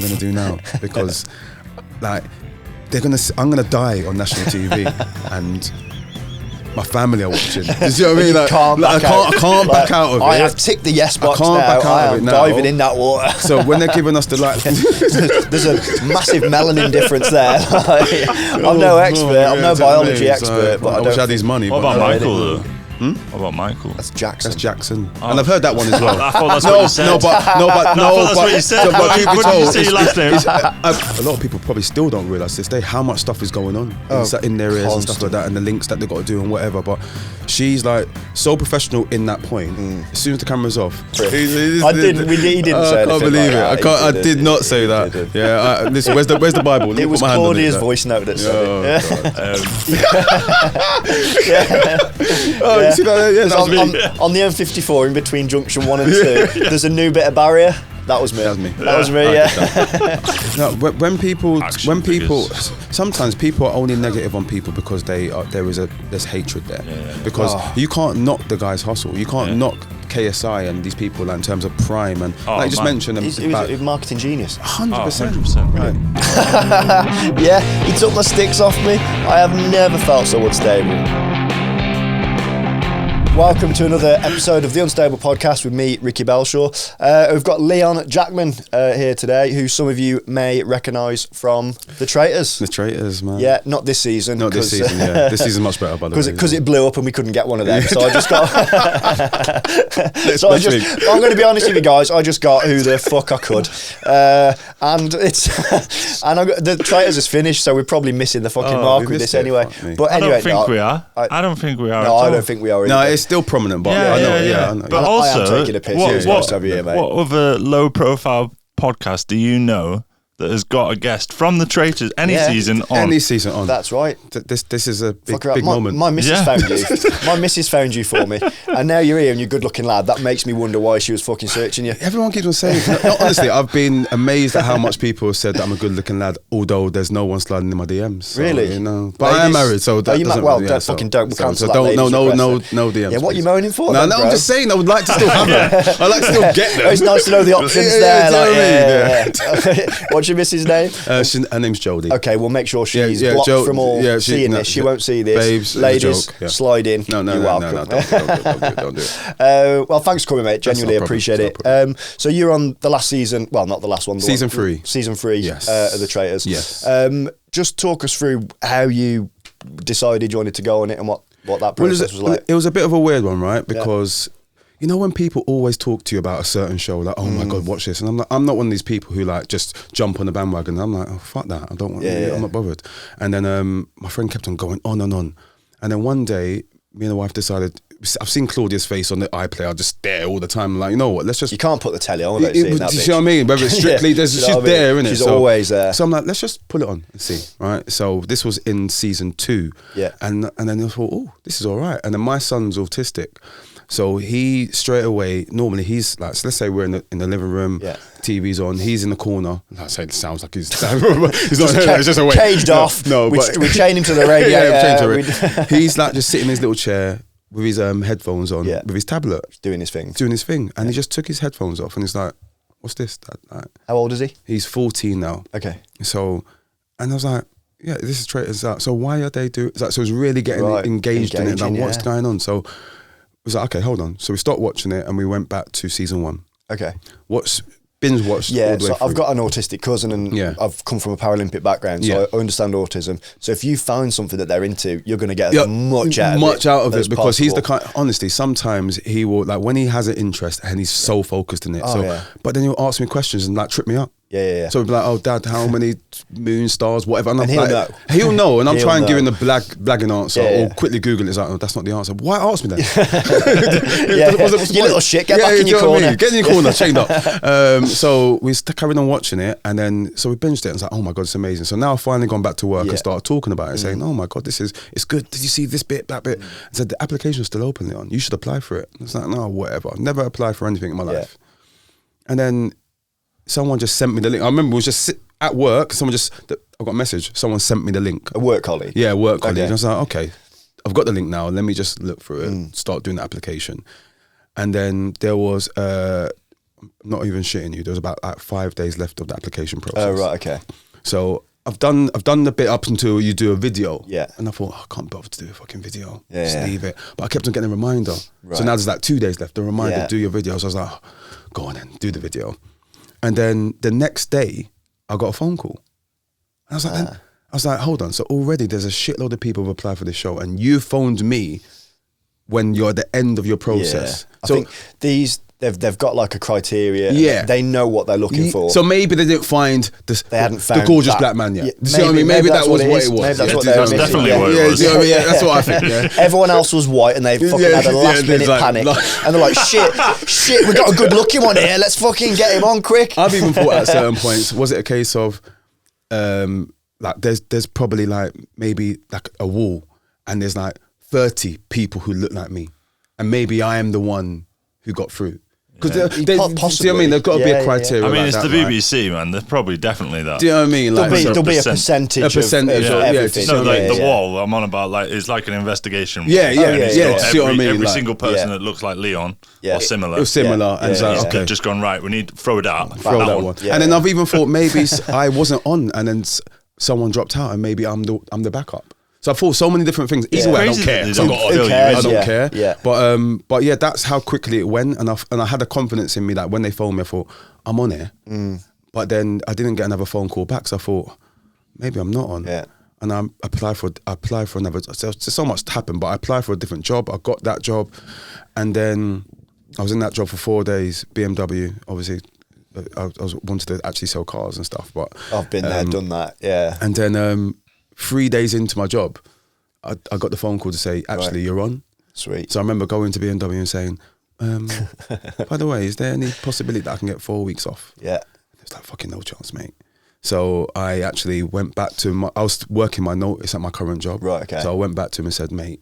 going to do now? Because, like, I'm going to die on national TV, and my family are watching. Do you know what I mean? I can't back out of it. I have ticked the yes box now. I am diving in that water. So when they're giving us the there's a massive melanin difference there. I'm no expert. I'm no biology expert. But I wish I had his money. What about Michael though? What about Michael? That's Jackson. That's Jackson. And I've heard that one as well. I thought that's what you said. That's what you said. What did you say your last name? A lot of people probably still don't realise this day how much stuff is going on in their ears and stuff like that, and the links that they've got to do and whatever. But she's like so professional in that point. As soon as the camera's off, he didn't say anything. I can't believe it. I did not say that. Yeah, listen, where's the Bible? It was Claudia's voice note that said it. You see that? Yeah, on the M54 in between junction 1 and 2, there's a new bit of barrier. That was me. That was me. Yeah. No, when people, sometimes people are only negative on people because there's hatred there. Because you can't knock the guy's hustle. You can't knock KSI and these people in terms of Prime and like just mention them. He's a marketing genius. 100%. Right. Yeah, he took my sticks off me. I have never felt so unstable. Welcome to another episode of the Unstable Podcast with me, Ricky Balshaw. We've got Leon Jackman here today, who some of you may recognise from The Traitors. The Traitors, man. Yeah, not this season. Not this season, yeah. This season's much better, by the way. Because it blew up and we couldn't get one of them, so I just got... I'm going to be honest with you guys, I just got who the fuck I could. And it's... and The Traitors is finished, so we're probably missing the fucking mark with this anyway. But anyway, I don't think we are. I don't think we are. No, I don't think we are either. No, it's still prominent, but I know. But also, I am taking a piss. What other low-profile podcast do you know that has got a guest from The Traitors any season on? Any season on. That's right. This is a big moment. My missus found you. My missus found you for me. And now you're here and you're a good-looking lad. That makes me wonder why she was fucking searching you. Everyone keeps on saying... No, honestly, I've been amazed at how much people have said that I'm a good-looking lad, although there's no one sliding in my DMs. So, really? You know. But I am married, so that doesn't... Well, don't fucking don't. We'll cancel that. No DMs. Yeah, what are you moaning for? No, I'm just saying I would like to still have them. I'd like to still get them. It's nice to know the options there. What's your missus' name? Her name's Jodie. Okay, we'll make sure she's blocked from all seeing this. She won't see this. Babes, ladies, slide in. No, you're welcome. No, don't do it. Well, thanks for coming, mate. Genuinely appreciate it. So you're on the last season. Well, not the last one. Season 3. Season 3 yes. of The Traitors. Yes. Just talk us through how you decided you wanted to go on it and what that process was like. It was a bit of a weird one, right? Because... You know when people always talk to you about a certain show, like, oh my God, watch this. And I'm not one of these people who like just jump on the bandwagon. I'm like, oh, fuck that. I don't want I'm not bothered. And then my friend kept on going on and on. And then one day, me and the wife decided, I've seen Claudia's face on the iPlayer, I just stare all the time. I'm like, you know what, let's just... You can't put the telly on without seeing that bitch. You know what I mean? Whether it's Strictly, she's there, innit? She's always there. So I'm like, let's just pull it on and see, right? So this was in season 2. Yeah. And then I thought, oh, this is all right. And then my son's autistic. So he straight away, normally he's like, so let's say we're in the living room, TV's on, he's in the corner. I say it sounds like he's not it's just a way. Caged off. No, we chain him to the radio. He's like just sitting in his little chair with his headphones on, with his tablet. Doing his thing. And he just took his headphones off and he's like, what's this? Like, how old is he? He's 14 now. Okay. So, and I was like, yeah, this is Traitors. So why are they doing, so it's really getting engaged in it. Like, what's going on? So, I was like, okay, hold on. So we stopped watching it and we went back to season 1. Okay. Binge watched all the way through. I've got an autistic cousin and I've come from a Paralympic background, so I understand autism. So if you find something that they're into, you're going to get as much out of it because possible. He's the kind, honestly, sometimes he will, like when he has an interest and he's so focused in it. But then he'll ask me questions and like trip me up. Yeah. So he'll be like, oh, Dad, how many moon stars, whatever. And he'll know. He'll know. And I'm trying to give him the blagging answer or quickly Google it. It's like, oh, that's not the answer. Why ask me that? You little shit, get back in your corner. Get in your corner, chained up. So we carried on watching it. And then, so we binged it. And it's like, oh my God, it's amazing. So now I've finally gone back to work and started talking about it, saying, oh my God, it's good. Did you see this bit, that bit? I said, the application's still open, Leon. You should apply for it. It's like, no, whatever. I've never applied for anything in my life. And then, someone just sent me the link. I remember it was just at work. I got a message. Someone sent me the link. A work colleague? Yeah, a work colleague. And I was like, okay, I've got the link now. Let me just look through it and start doing the application. And then there was, not even shitting you. There was about like 5 days left of the application process. Oh right, okay. So I've done the bit up until you do a video. Yeah. And I thought, I can't bother to do a fucking video. Yeah, Just leave it. But I kept on getting a reminder. Right. So now there's like 2 days left. The reminder, do your video. So I was like, go on then, do the video. And then the next day, I got a phone call. And I was like, hold on. So already there's a shitload of people who've applied for this show, and you phoned me when you're at the end of your process. Yeah. I think they've got like a criteria. Yeah. They know what they're looking for. So maybe they didn't find the gorgeous black man yet. Yeah, you see what I mean? Maybe that was what it was. Maybe that's what they were definitely what it was. Yeah, that's what I think. Yeah. Everyone else was white and they fucking had a last minute panic. And they're like, shit, we got a good looking one here. Let's fucking get him on quick. I've even thought at certain points, was it a case of like there's probably like maybe like a wall and there's like 30 people who look like me, and maybe I am the one who got through. Because see what I mean? There's got to be a criteria. I mean, like it's that, the BBC, man. There's probably definitely that. Do you know what I mean? Like, There'll be a percentage of everything. No, like the wall I'm on about, like, it's like an investigation. Yeah. See what I mean? Every like, single person that looks like Leon or similar. It was similar. And so, okay. Just gone, right, we need to throw that. Throw that one. And then I've even thought maybe I wasn't on, and then someone dropped out, and maybe I'm the backup. So I thought so many different things. Either way, I don't care. I don't care. Yeah. But yeah, that's how quickly it went, and I had the confidence in me that when they phoned me, I thought I'm on it. But then I didn't get another phone call back, so I thought maybe I'm not on. Yeah. And I applied for another. So much happened, but I applied for a different job. I got that job, and then I was in that job for 4 days. BMW, obviously. I wanted to actually sell cars and stuff, but I've been there, done that. Yeah. And then 3 days into my job, I got the phone call to say, actually, you're on. Sweet. So I remember going to BMW and saying, by the way, is there any possibility that I can get 4 weeks off? Yeah. There's like fucking no chance, mate. So I actually went back to I was working my notice at my current job. Right, okay. So I went back to him and said, mate.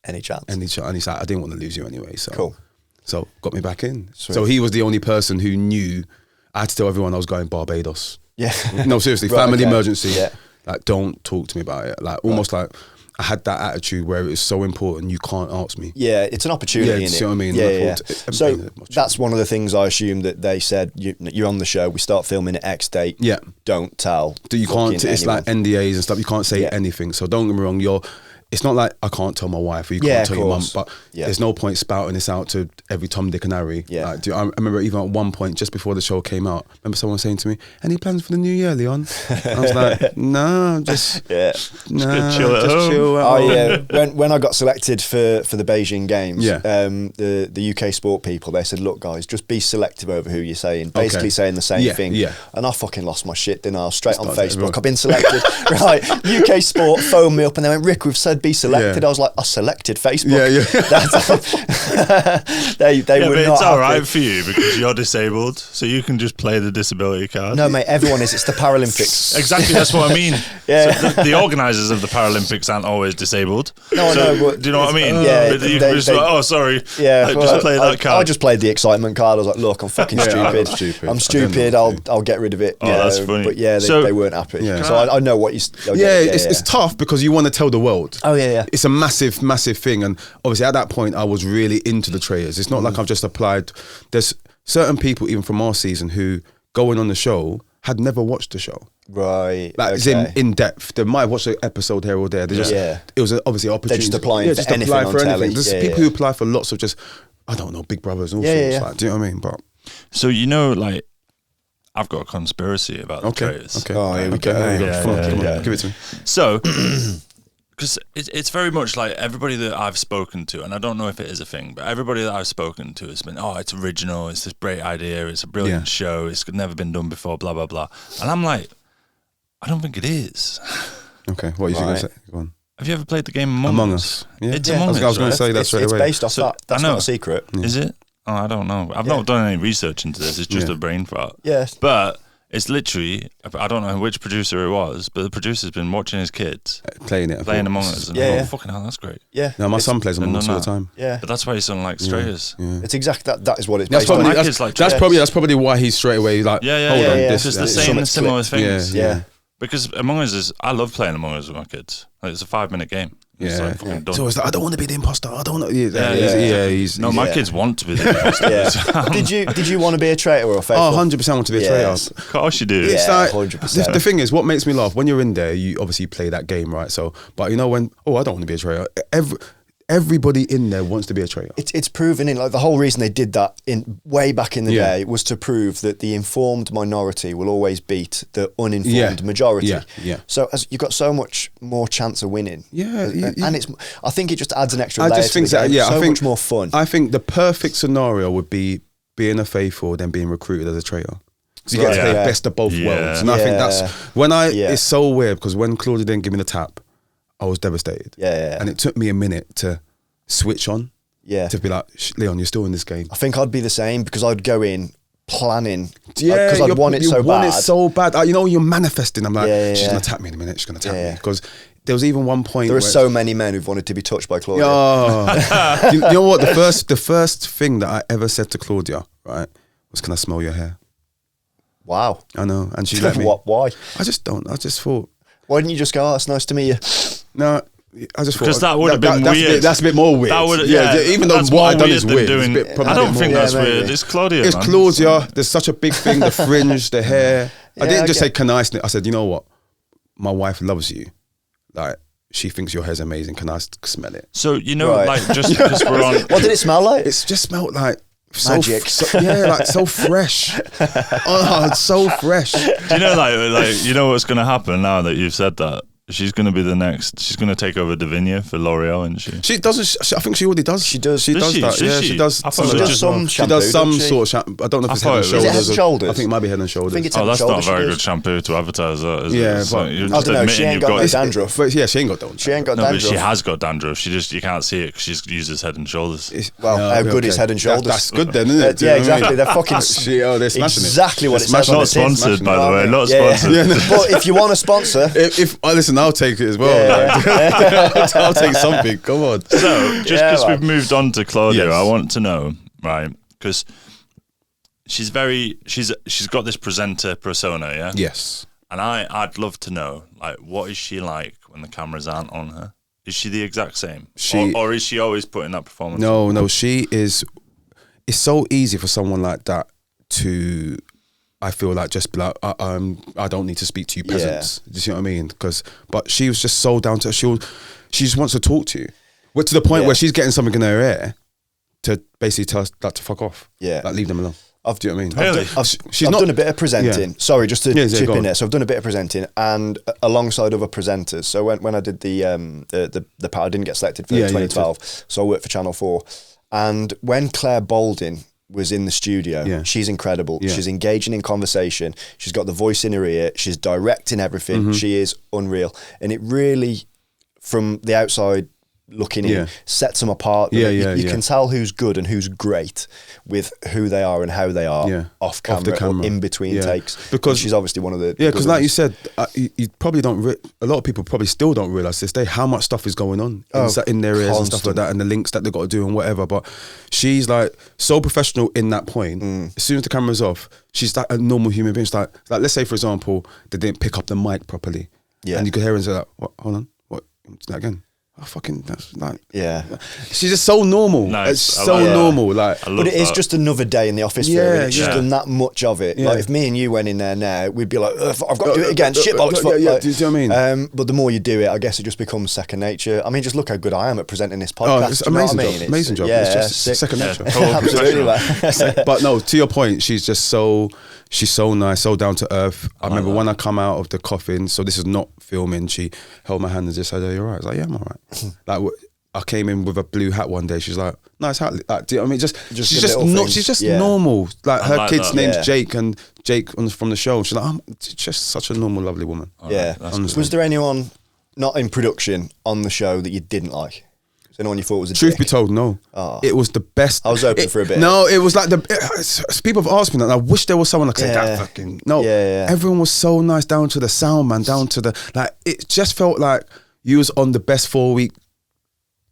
Any chance? And he's like, I didn't want to lose you anyway. So cool. So got me back in. Sweet. So he was the only person who knew. I had to tell everyone I was going Barbados. Yeah. No, seriously, family emergency. Yeah. Like, don't talk to me about it. Like, almost like I had that attitude where it's so important you can't ask me. Yeah, it's an opportunity. Yeah, see what I mean? Yeah. So that's one of the things I assume that they said. You're on the show. We start filming at X date. Yeah. Don't tell. You can't. It's anyone. like NDAs and stuff. You can't say anything. So don't get me wrong. It's not like I can't tell my wife or you can't tell your mum, but there's no point spouting this out to every Tom, Dick and Harry. Yeah. Like, I remember even at one point, just before the show came out, I remember someone saying to me, any plans for the new year, Leon? I was like, no, just chill out. When I got selected for the Beijing Games, the UK sport people, they said, look guys, just be selective over who you're saying, basically saying the same thing. Yeah. And I fucking lost my shit, didn't I? I was straight on Facebook, I've been selected. Right, UK sport phoned me up and they went, Rick, we've said be selected. I was like, I selected Facebook. They were not. But it's all right happy. for you because you're disabled, so you can just play the disability card. No, mate, everyone is. It's the Paralympics. Exactly, that's what I mean. Yeah. So the organisers of the Paralympics aren't always disabled. No, but do you know what I mean? Sorry. Yeah, I just played that card. I just played the excitement card. I was like, look, I'm fucking stupid. I'm stupid. I'll get rid of it. That's funny. But yeah, they weren't happy. Yeah. So I know what you. It's tough because you want to tell the world. Oh yeah. It's a massive thing, and obviously at that point I was really into the Traitors. It's not like I've just applied. There's certain people even from our season who going on the show had never watched the show. Right. Like it's in depth. They might have watched an episode here or there. They it was obviously an opportunity. They're just applying for anything on telly. There's people who apply for lots of just, I don't know, Big Brothers and all sorts. Like, do you know what I mean? But so like, I've got a conspiracy about the Traitors. Okay. Oh, here we go. Give it to me. So, because it's very much like everybody that I've spoken to, and I don't know if it is a thing, but everybody that I've spoken to has been, it's original, it's this great idea, it's a brilliant show, it's never been done before, blah, blah, blah. And I'm like, I don't think it is. Okay, what are you going to say? Go on. Have you ever played the game Among Us? Yeah. It's Among Us. I was going to say that straight away. It's based off that. That's not a secret. Is it? Oh, I don't know. I've not done any research into this. It's just a brain fart. Yes. But it's literally, I don't know which producer it was, but the producer's been watching his kids playing Among Us. And fucking hell, that's great. Yeah. No, my son plays Among Us all the time. Yeah. But that's why his son likes Traitors. Yeah. It's exactly that is what it's based on. That's probably why he's straight away like, hold on. It's just the same similar things. Yeah. Because Among Us I love playing Among Us with my kids. Like, it's a 5-minute game. It's like fucking done. So it's like, I don't want to be the imposter. I don't want to. My kids want to be the imposter. Did you want to be a traitor or a faithful? 100% want to be a traitor. Of course you do. It's like 100%. the thing is, what makes me laugh when you're in there, you obviously play that game, right? So, but you know when, I don't want to be a traitor. Everybody in there wants to be a traitor. It's proven in, like, the whole reason they did that in way back in the day was to prove that the informed minority will always beat the uninformed majority. So as you've got so much more chance of winning. And it's, I think it just adds an extra layer to the game. I think much more fun. I think the perfect scenario would be being a faithful, then being recruited as a traitor. So you get to play the best of both worlds. And I think that's when it's so weird, because when Claudia didn't give me the tap, I was devastated. And it took me a minute to switch on. To be like, Leon, you're still in this game. I think I'd be the same, because I'd go in planning. Because I'd want it so bad. You want it so bad. You know, you're manifesting. I'm like, she's going to tap me in a minute. She's going to tap me. Because there was even one point there are so many men who've wanted to be touched by Claudia. You know what? The first thing that I ever said to Claudia, right, was, can I smell your hair? Wow. I know. And she let me. Why? I just thought. Why didn't you just go, it's nice to meet you? No, I just thought. Because that would have been weird. That's a bit more weird. That would, even though what I've done is weird. I don't think that's weird. It's Claudia. It's Claudia. There's such a big thing, the fringe, the hair. I didn't just say, can I sniff? I said, you know what? My wife loves you. Like, she thinks your hair's amazing. Can I smell it? So, like, just because we're on. What did it smell like? It just smelled like magic. Like so fresh. It's so fresh. Do you know, like you know what's going to happen now that you've said that? She's going to be the next. She's going to take over Davinia for L'Oreal, isn't she? She doesn't. I think she already does. She does. She does that. Yeah, she does. She does some shampoo. She does some sort of shampoo. I don't know if it's head and shoulders. Is it head and shoulders? I think it might be head and shoulders. That's not a very good shampoo to advertise that, is it? But you're just I don't know. She ain't got no dandruff. But yeah, she ain't got dandruff. She ain't got dandruff. But she has got dandruff. You can't see it because she uses head and shoulders. How good is head and shoulders? That's good then, isn't it? Yeah, exactly. They're fucking. They're smashing it. Exactly what it says on the tin. Not sponsored, by the way. Not sponsored. But if you want a sponsor, listen, I'll take it as well. I'll take something. Come on. So, just because we've moved on to Claudia, I want to know, right? Because she's got this presenter persona, yeah. Yes. And I'd love to know, like, what is she like when the cameras aren't on her? Is she the exact same? Or is she always putting that performance? No, she is. It's so easy for someone like that to. I feel like just be like, I don't need to speak to you peasants. Do you see what I mean? But she was just so down to she just wants to talk to you. But to the point where she's getting something in her ear to basically tell us that to fuck off. Yeah. Like, leave them alone. Do you know what I mean? Really? I've done a bit of presenting. Yeah. Sorry, just to chip in there. So I've done a bit of presenting, and alongside other presenters. So when I did the part, I didn't get selected for 2012. So I worked for Channel 4. And when Claire Balding was in the studio, she's incredible. She's engaging in conversation. She's got the voice in her ear. She's directing everything. She is unreal. And it really, from the outside looking in, sets them apart. You can tell who's good and who's great with who they are and how they are off camera or in between takes. Because she's obviously one of the because like you said, you probably don't. A lot of people probably still don't realize this day how much stuff is going on in their ears and stuff like that, and the links that they've got to do and whatever. But she's like so professional in that point. As soon as the camera's off, she's like a normal human being. She's like let's say for example they didn't pick up the mic properly, and you could hear her say like, "What? Hold on, what? That again." Oh, fucking, that's like, she's just so normal. Nice. It's so normal. Like, but it is just another day in the office for her. She's done that much of it. Like, if me and you went in there now, we'd be like, I've got to do it again. Shit bollocks. Do you know what I mean? But the more you do it, I guess it just becomes second nature. I mean, just look how good I am at presenting this podcast. It's amazing job. Amazing job. It's just second nature. Absolutely. But no, to your point, she's so nice, so down to earth. I remember when I come out of the coffin, so this is not filming, she held my hand and just said, "Are you alright?" I was like, "Yeah, I'm alright." Like, I came in with a blue hat one day. She's like, "Nice hat." Like, do you know what I mean? She's just normal. Like, her kid's name's Jake, and Jake from the show. She's like, "I'm just such a normal, lovely woman." Was there anyone not in production on the show that you didn't like? Was there anyone you thought was a Truth dick? be told, no. It was the best. I was hoping for a bit. No, it was like people have asked me that. And I wish there was someone that could say that fucking no. Everyone was so nice, down to the sound man, down to the It just felt like you was on the best 4-week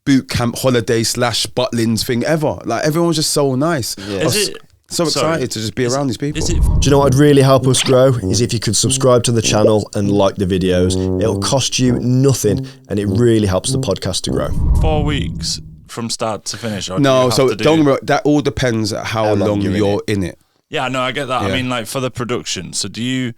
boot camp holiday / Butlins thing ever. Like, everyone was just so nice. Is it So excited to just be around these people. Do you know what would really help us grow? Is if you could subscribe to the channel and like the videos. It'll cost you nothing, and it really helps the podcast to grow. 4 weeks from start to finish? No, so don't remember, that all depends on how long you're in it. Yeah, no, I get that. I mean, like, for the production, so do you,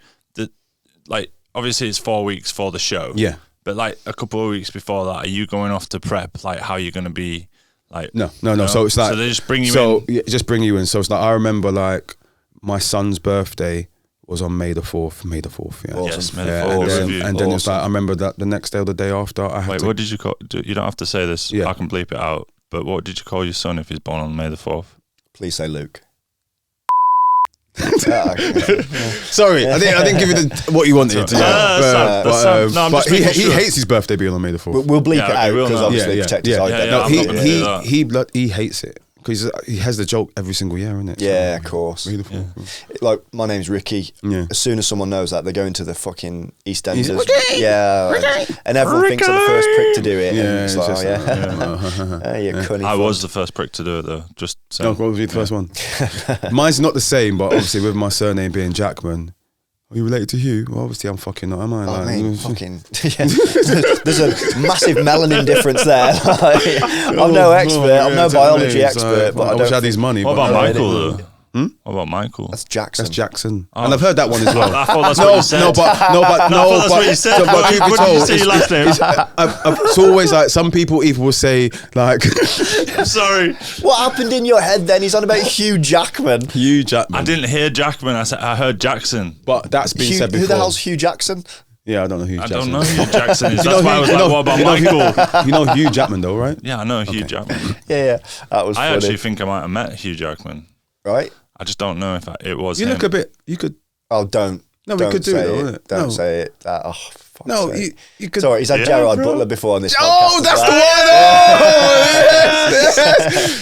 like, obviously it's 4 weeks for the show. Yeah. But, like, a couple of weeks before that, are you going off to prep, like, how you're going to be, like... No. So it's like... So they just bring you in? So, yeah, just bring you in. So it's like, I remember, like, my son's birthday was on May the 4th. May the 4th, yeah. Awesome. Yes, May the 4th. And then it's like, I remember that the next day or the day after, I had what did you call... You don't have to say this. Yeah. I can bleep it out. But what did you call your son if he's born on May the 4th? Please say Luke. Sorry, I didn't give you what you wanted to know. But he hates his birthday being on May the 4th. We'll bleep it out because obviously protect his identity. No, he hates it because he has the joke every single year, isn't it? Yeah, of course. Like, my name's Ricky. Yeah. As soon as someone knows that, they go into the fucking EastEnders. And everyone thinks I'm the first prick to do it. Yeah, it's like, you cunning. I was the first prick to do it though. Just saying. No, what was the first one? Mine's not the same, but obviously with my surname being Jackman. Are you related to Hugh? Well, obviously I'm fucking not, am I? I mean, fucking... There's a massive melanin difference there. I'm no expert, I'm no biology expert, but I wish I had his money. What about Michael, though? What about Michael? That's Jackson. That's Jackson. And I've heard that one as well. I thought that's what you said. That's what you said. What did you say your last name? It's always like, some people even will say, like... I'm sorry. What happened in your head then? He's on about Hugh Jackman. Hugh Jackman. I didn't hear Jackman. I heard Jackson. But that's been said before. Who the hell's Hugh Jackson? Yeah, I don't know who Jackson is. I don't know who Jackson is. That's why I was like, what about Michael? You know Hugh Jackman though, right? Yeah, I know Hugh Jackman. Yeah. That was funny. I actually think I might have met Hugh Jackman. Right? I just don't know if it was him. You look a bit... You could... Oh, don't. No, we could do it, though, it? Don't say it. No, you could... Sorry, he's had Gerard Butler before on this podcast. Oh, that's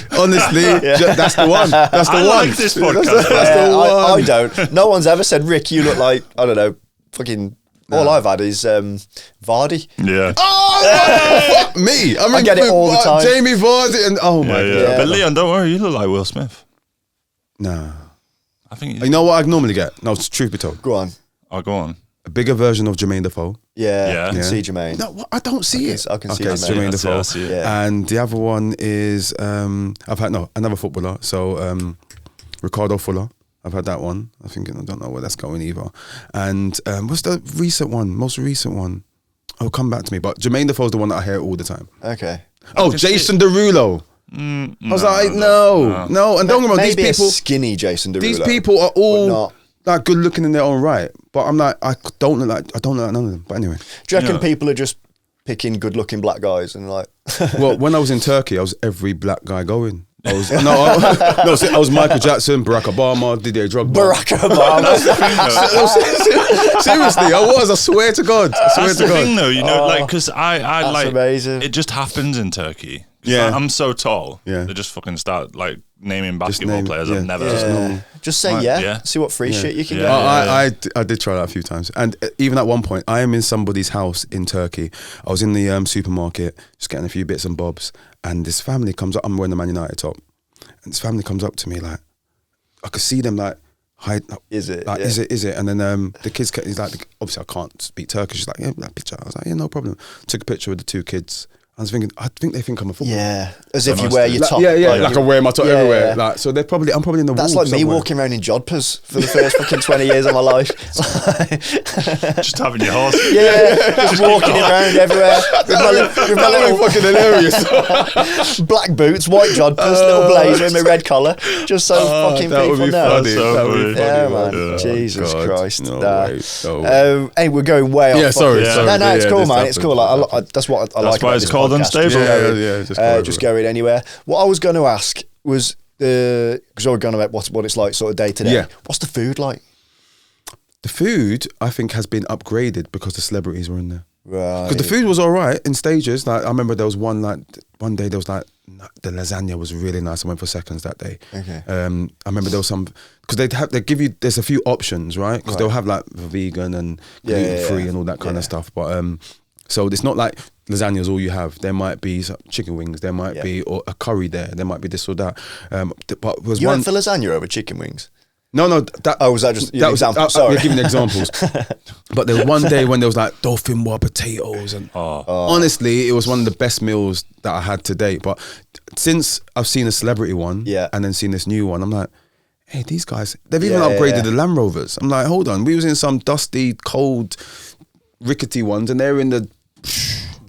the one! Honestly, that's the one. That's the one. I like this podcast. That's the one. I don't. No one's ever said, Rick, you look like, I don't know, fucking... All I've had is Vardy. Yeah. Oh, me. I get it all the time. Jamie Vardy and... Oh, my God. But Leon, don't worry, you look like Will Smith. No. I think you know what I normally get? No, truth be told. Go on. Oh, go on. A bigger version of Jermaine Defoe. Yeah. I can see Jermaine. No, I don't see it. I can see Jermaine Defoe. I see it. Yeah. And the other one is I've had another footballer. So Ricardo Fuller. I've had that one. I don't know where that's going either. And what's the most recent one? Oh, come back to me. But Jermaine Defoe's the one that I hear all the time. Okay. Oh, Jason Derulo. I was like, no. And don't get me wrong, these people, skinny Jason Derulo. These people are all like good looking in their own right, but I'm like, I don't look like none of them. But anyway, do you reckon people are just picking good looking black guys and like? Well, when I was in Turkey, I was every black guy going. I was Michael Jackson, Barack Obama, Didier Drogba. Barack Obama. Seriously, I was. I swear to God. That's the thing, though. You know, like, because I like amazing. It just happens in Turkey. Yeah, I'm so tall. Yeah, they just fucking start like naming basketball players I've never. Just say see what free shit you can get. I did try that a few times, and even at one point, I am in somebody's house in Turkey. I was in the supermarket, just getting a few bits and bobs, and this family comes up. I'm wearing the Man United top, and this family comes up to me like, I could see them like. Is it? Like, is it? And then the kids, he's like, obviously I can't speak Turkish. He's like, yeah, that picture. I was like, yeah, no problem. Took a picture with the two kids. I was thinking, I think they think I'm a footballer. Yeah, as if you wear your top. Like I wear my top everywhere. Like, so I'm probably in the. That's like me walking around in jodhpurs for the first fucking 20 years of my life. Just having your horse. Just walking around everywhere. With my little fucking hilarious. Black boots, white jodhpurs, little blazer and my red collar, just so fucking people know. That would be funny. Man. Jesus Christ. No. Hey, we're going way off. Yeah, sorry. No, it's cool, man. It's cool. That's what I like. That's why it's called Unstable. Just going anywhere. What I was going to ask was, because I was going about what it's like sort of day to day. What's the food like? The food, I think, has been upgraded because the celebrities were in there. Right. Because the food was all right in stages. Like I remember there was one day there was like the lasagna was really nice. I went for seconds that day. Okay. I remember there was some because they give you there's a few options, right? Because they'll have like vegan and gluten free and all that kind of stuff. But So it's not like lasagna is all you have. There might be some chicken wings. There might be or a curry there. There might be this or that. But was you went for lasagna over chicken wings? No. Was that just an example? Sorry. We're giving examples. But there was one day when there was like dauphinoise potatoes, and honestly, it was one of the best meals that I had to date. But since I've seen a celebrity one, and then seen this new one, I'm like, hey, these guys, they've even upgraded the Land Rovers. I'm like, hold on, we was in some dusty, cold, rickety ones, and they're in the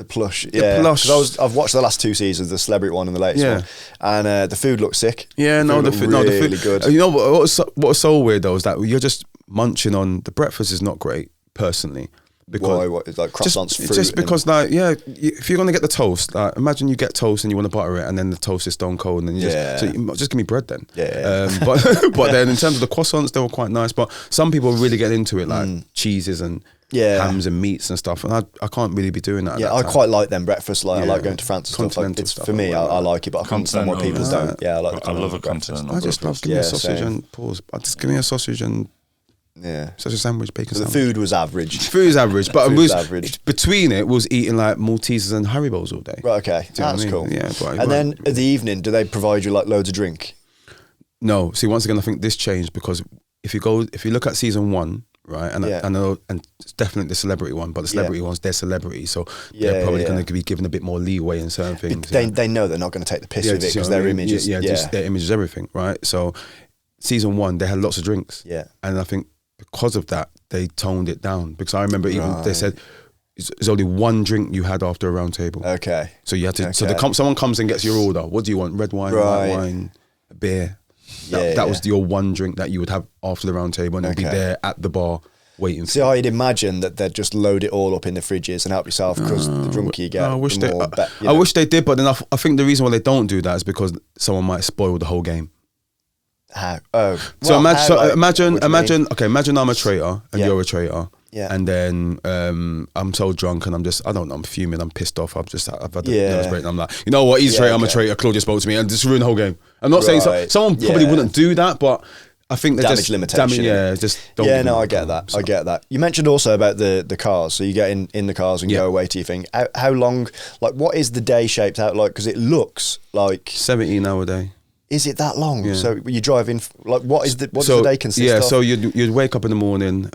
plush. Because I've watched the last 2 seasons, the celebrity one and the latest one, and the food looks sick. Yeah, the food really good. You know what was so weird though is that you're just munching on the breakfast is not great personally. Because why? What is like croissants? Just because if you're gonna get the toast, like imagine you get toast and you want to butter it, and then the toast is stone cold, and then just give me bread then. But then in terms of the croissants, they were quite nice. But some people really get into it, like cheeses and hams and meats and stuff, and I can't really be doing that. Yeah, I quite like them breakfasts. Like I like going to France and stuff. Like, it's stuff for me. I like it, but I can't understand why people don't. Yeah, I love a continental. I just love give me a sausage and pause. I just give me a sausage and. Yeah, such a sandwich, bacon sandwich. The food was average. Food is average, but between it was eating like Maltesers and Haribos all day. Right, okay, that's cool. Yeah, and then at the evening, do they provide you like loads of drink? No. See, once again, I think this changed because if you look at season 1, right, and I know, and it's definitely the celebrity one, but the celebrity ones, they're celebrities, so they're probably going to be given a bit more leeway in certain things. They know they're not going to take the piss with it because their image is just their image is everything, right? So season 1, they had lots of drinks, and I think. Because of that, they toned it down. Because I remember even they said it's only one drink you had after a round table. Okay. So you had to. Okay. So someone comes and gets your order. What do you want? Red wine, white wine, a beer. That was your one drink that you would have after the round table, and you'd be there at the bar waiting. See, I'd imagine that they'd just load it all up in the fridges and help yourself because the drunker you get. I wish they did, but then I think the reason why they don't do that is because someone might spoil the whole game. How? So imagine I'm a traitor and you're a traitor. Yeah. And then I'm so drunk and I'm fuming, I'm pissed off, I've had the nerves break, and I'm like, you know what, he's a traitor, I'm a traitor, Claudia spoke to me and just ruined the whole game. I'm not saying someone probably wouldn't do that, but I think they're damage limitation. I get that. I get that. You mentioned also about the cars. So you get in the cars and go away to your thing. How long, like what is the day shaped out like? Because it looks like 17 hour day. Is it that long? Yeah. So you drive in, like what does the day consist of? So you'd wake up in the morning.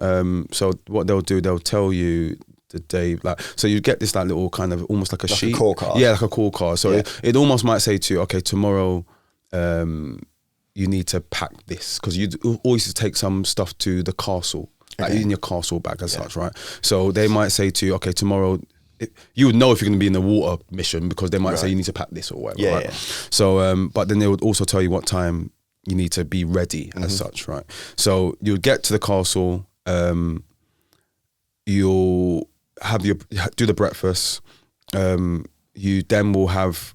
So what they'll do, they'll tell you the day, like, so you get this like little kind of almost like a sheet. A call card. Yeah, like a call card. So it almost might say to you, okay, tomorrow you need to pack this, because you always take some stuff to the castle, like in your castle bag as such, right? So they might say to you, okay, tomorrow, you would know if you're going to be in the water mission because they might say you need to pack this or whatever, right? Yeah. So, but then they would also tell you what time you need to be ready as such, right? So you'll get to the castle, you'll do the breakfast, you then will have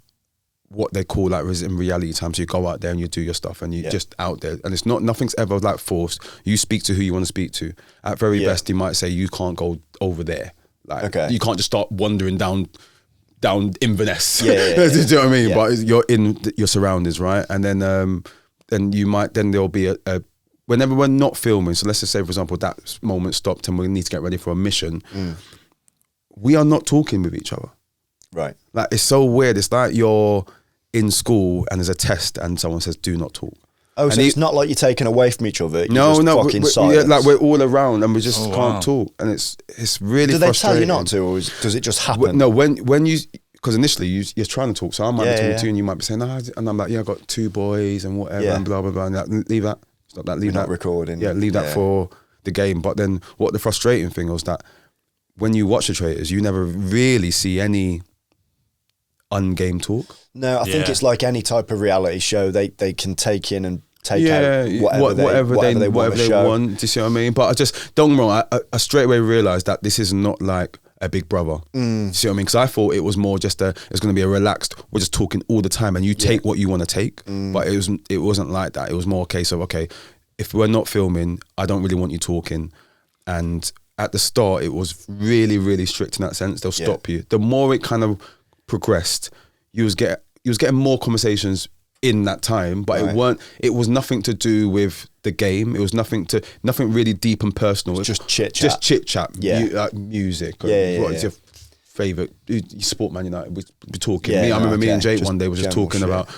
what they call like in reality time. So you go out there and you do your stuff and you're just out there, and nothing's ever like forced. You speak to who you want to speak to. At very best, he might say you can't go over there. Like you can't just start wandering down Inverness. Do you know what I mean? But you're in your surroundings, right? And then there'll be a whenever we're not filming. So let's just say, for example, that moment stopped and we need to get ready for a mission. We are not talking with each other. Right. Like it's so weird. It's like you're in school and there's a test and someone says, "Do not talk." Oh, so it's not like you're taken away from each other. No, like we're all around and we just can't talk, and it's really. Do they frustrating. tell you not to, or does it just happen? No, when you, because initially you're trying to talk, so I might be talking to you and you might be saying, and I'm like, I've got 2 boys and whatever and blah blah blah. And like, leave that, stop that, leave that. Not recording. Yeah, leave that for the game. But then what the frustrating thing was that when you watch the Traitors, you never really see any ungame talk. No, I think it's like any type of reality show. They can take in and take out whatever they want. Do you see what I mean? But I just, don't get me wrong, I straight away realised that this is not like a Big Brother. Do you see what I mean? Because I thought it was more just it's going to be a relaxed, we're just talking all the time and you take what you want to take. But it wasn't like that. It was more a case of, okay, if we're not filming, I don't really want you talking. And at the start, it was really, really strict in that sense. They'll stop you. The more it kind of progressed, you was getting more conversations in that time, but it was nothing to do with the game. It was nothing really deep and personal. It's just chit chat. Music. What is your favourite, you support Man United, we're talking. I remember me and Jake one day was just talking about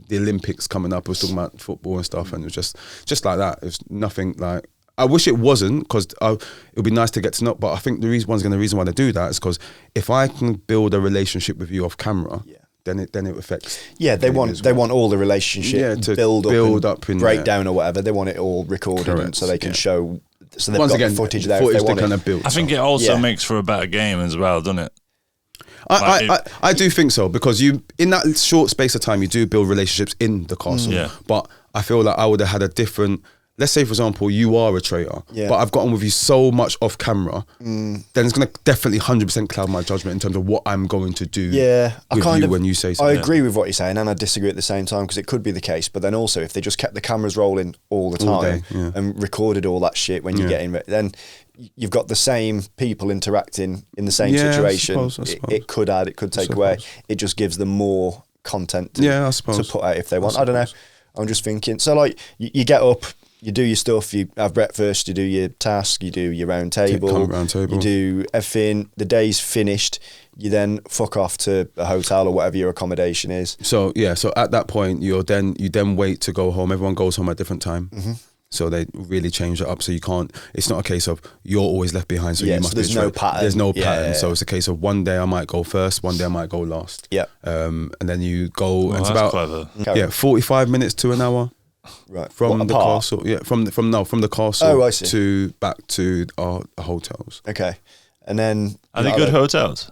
the Olympics coming up. We was talking about football and stuff, and it was just like that. It was nothing like. I wish it wasn't, because it would be nice to get to know. But I think the reason why they do that is because if I can build a relationship with you off camera, then it affects. Yeah, they want all the relationship to build up and break down or whatever. They want it all recorded, and so they can show. So they've got footage there. If they want kind of build. I think it also makes for a better game as well, doesn't it? I do think so, because you, in that short space of time, you do build relationships in the castle. But I feel like I would have had a different. Let's say, for example, you are a traitor, but I've gotten with you so much off camera, then it's going to definitely 100% cloud my judgment in terms of what I'm going to do with you when you say something. I agree with what you're saying, and I disagree at the same time, because it could be the case. But then also, if they just kept the cameras rolling all the time and recorded all that shit when you get in, then you've got the same people interacting in the same situation. I suppose. It could add, it could take away. It just gives them more content to put out if they want. I don't know. I'm just thinking. So, like, you get up, you do your stuff, you have breakfast, you do your task, you do your round table, you do everything, the day's finished, you then fuck off to a hotel or whatever your accommodation is. So at that point, you then wait to go home. Everyone goes home at a different time. So they really change it up. So you can't, it's not a case of you're always left behind. So you must there's no pattern. There's no pattern. So it's a case of one day I might go first, one day I might go last. And then you go, and it's about clever. 45 minutes to an hour. Right, from the castle. Yeah, from the castle. Oh, I see. To back to our hotels. Okay, and then are they good hotels?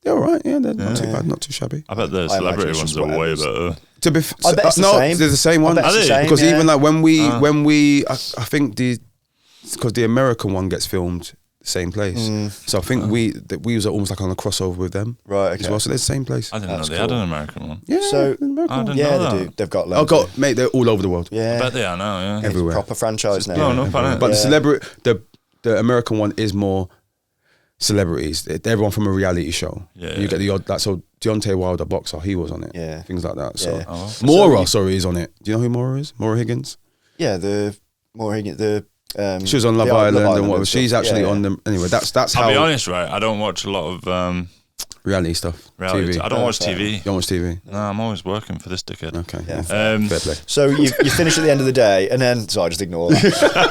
They're all right. Yeah, they're not too bad, not too shabby. I bet the celebrity ones are way better. To be I bet it's the same. They're the same one. Are they? Because even like when we, I think because the American one gets filmed the same place. So I think we was almost like on a crossover with them, right? Okay. As well. So they're the same place. I didn't know they had an American one. Yeah, so I didn't know they do. They've got loads. Mate, they're all over the world. Yeah, I bet they are now. Yeah, everywhere. It's a proper franchise now. No, but the celebrity, the American one is more celebrities. They're everyone from a reality show. Yeah, you get the odd. So Deontay Wilder, boxer, he was on it. Yeah, things like that. So Maura, is on it. Do you know who Maura is? Maura Higgins. Yeah, Maura Higgins. She was on Love Island and whatever. She's actually on them. Anyway, that's how. I'll be honest, right? I don't watch a lot of reality stuff. TV. I don't watch TV. You don't watch TV? No, I'm always working for this dickhead. Okay. Yeah. Fair play. So you finish at the end of the day, and then I just ignore that.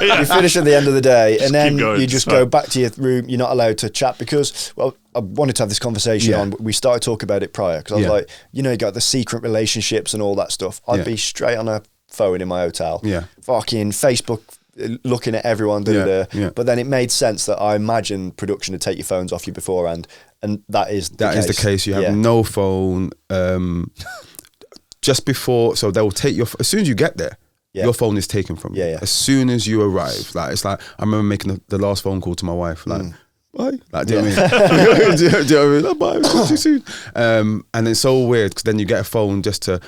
You finish at the end of the day, and then you just go back to your room. You're not allowed to chat because, well, I wanted to have this conversation on. We started talking about it prior because I was like, you got the secret relationships and all that stuff. I'd be straight on a phone in my hotel. Yeah. Fucking Facebook. Looking at everyone, but then it made sense that I imagine production would take your phones off you beforehand, and that is the case. You have no phone just before, so they'll take your as soon as you get there. Your phone is taken from you. As soon as you arrive, like it's like I remember making the last phone call to my wife, like. Bye. Like, do you know what I mean? do you know what I mean? Bye. It's too soon. And it's so weird because then you get a phone just to.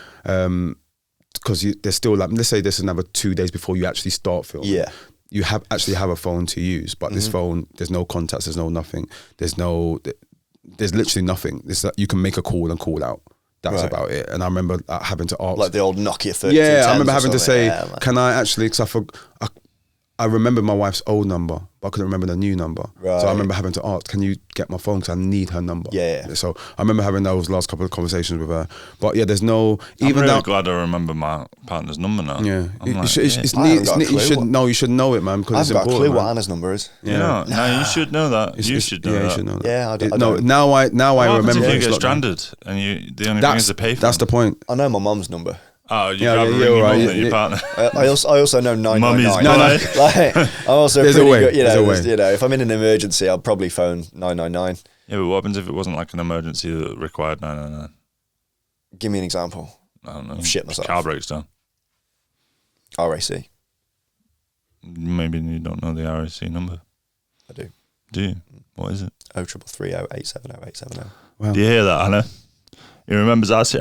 Because there's still like, let's say this is another 2 days before you actually start filming. Yeah, you actually have a phone to use, but this phone, there's no contacts, there's no nothing, there's literally nothing. It's like you can make a call and call out. That's about it. And I remember having to ask, like the old Nokia 3210. Yeah, I remember having to say, can I actually? Because I remember my wife's old number, but I couldn't remember the new number. Right. So I remember having to ask, can you get my phone? Because I need her number. Yeah. So I remember having those last couple of conversations with her. But yeah, there's no... I'm really glad I remember my partner's number now. Yeah. You should know it, man, because it's important. I've got a clue what Anna's number is. Yeah. No, you should know that. You should know that. You should know that. Yeah, I don't. No, now I remember. If you get stranded and the only thing is to pay for That's the point. I know my mum's number. Oh, you grab your mum and your partner. I also know 999. Mummy's like, I'm also pretty good. If I'm in an emergency, I'll probably phone 999. Yeah, but what happens if it wasn't like an emergency that required 999? Give me an example. I don't know. Shit myself. Car breaks down. RAC. Maybe you don't know the RAC number. I do. Do you? What is it? 0330 870 870. Wow. Do you hear that, Anna? He remembers RAC's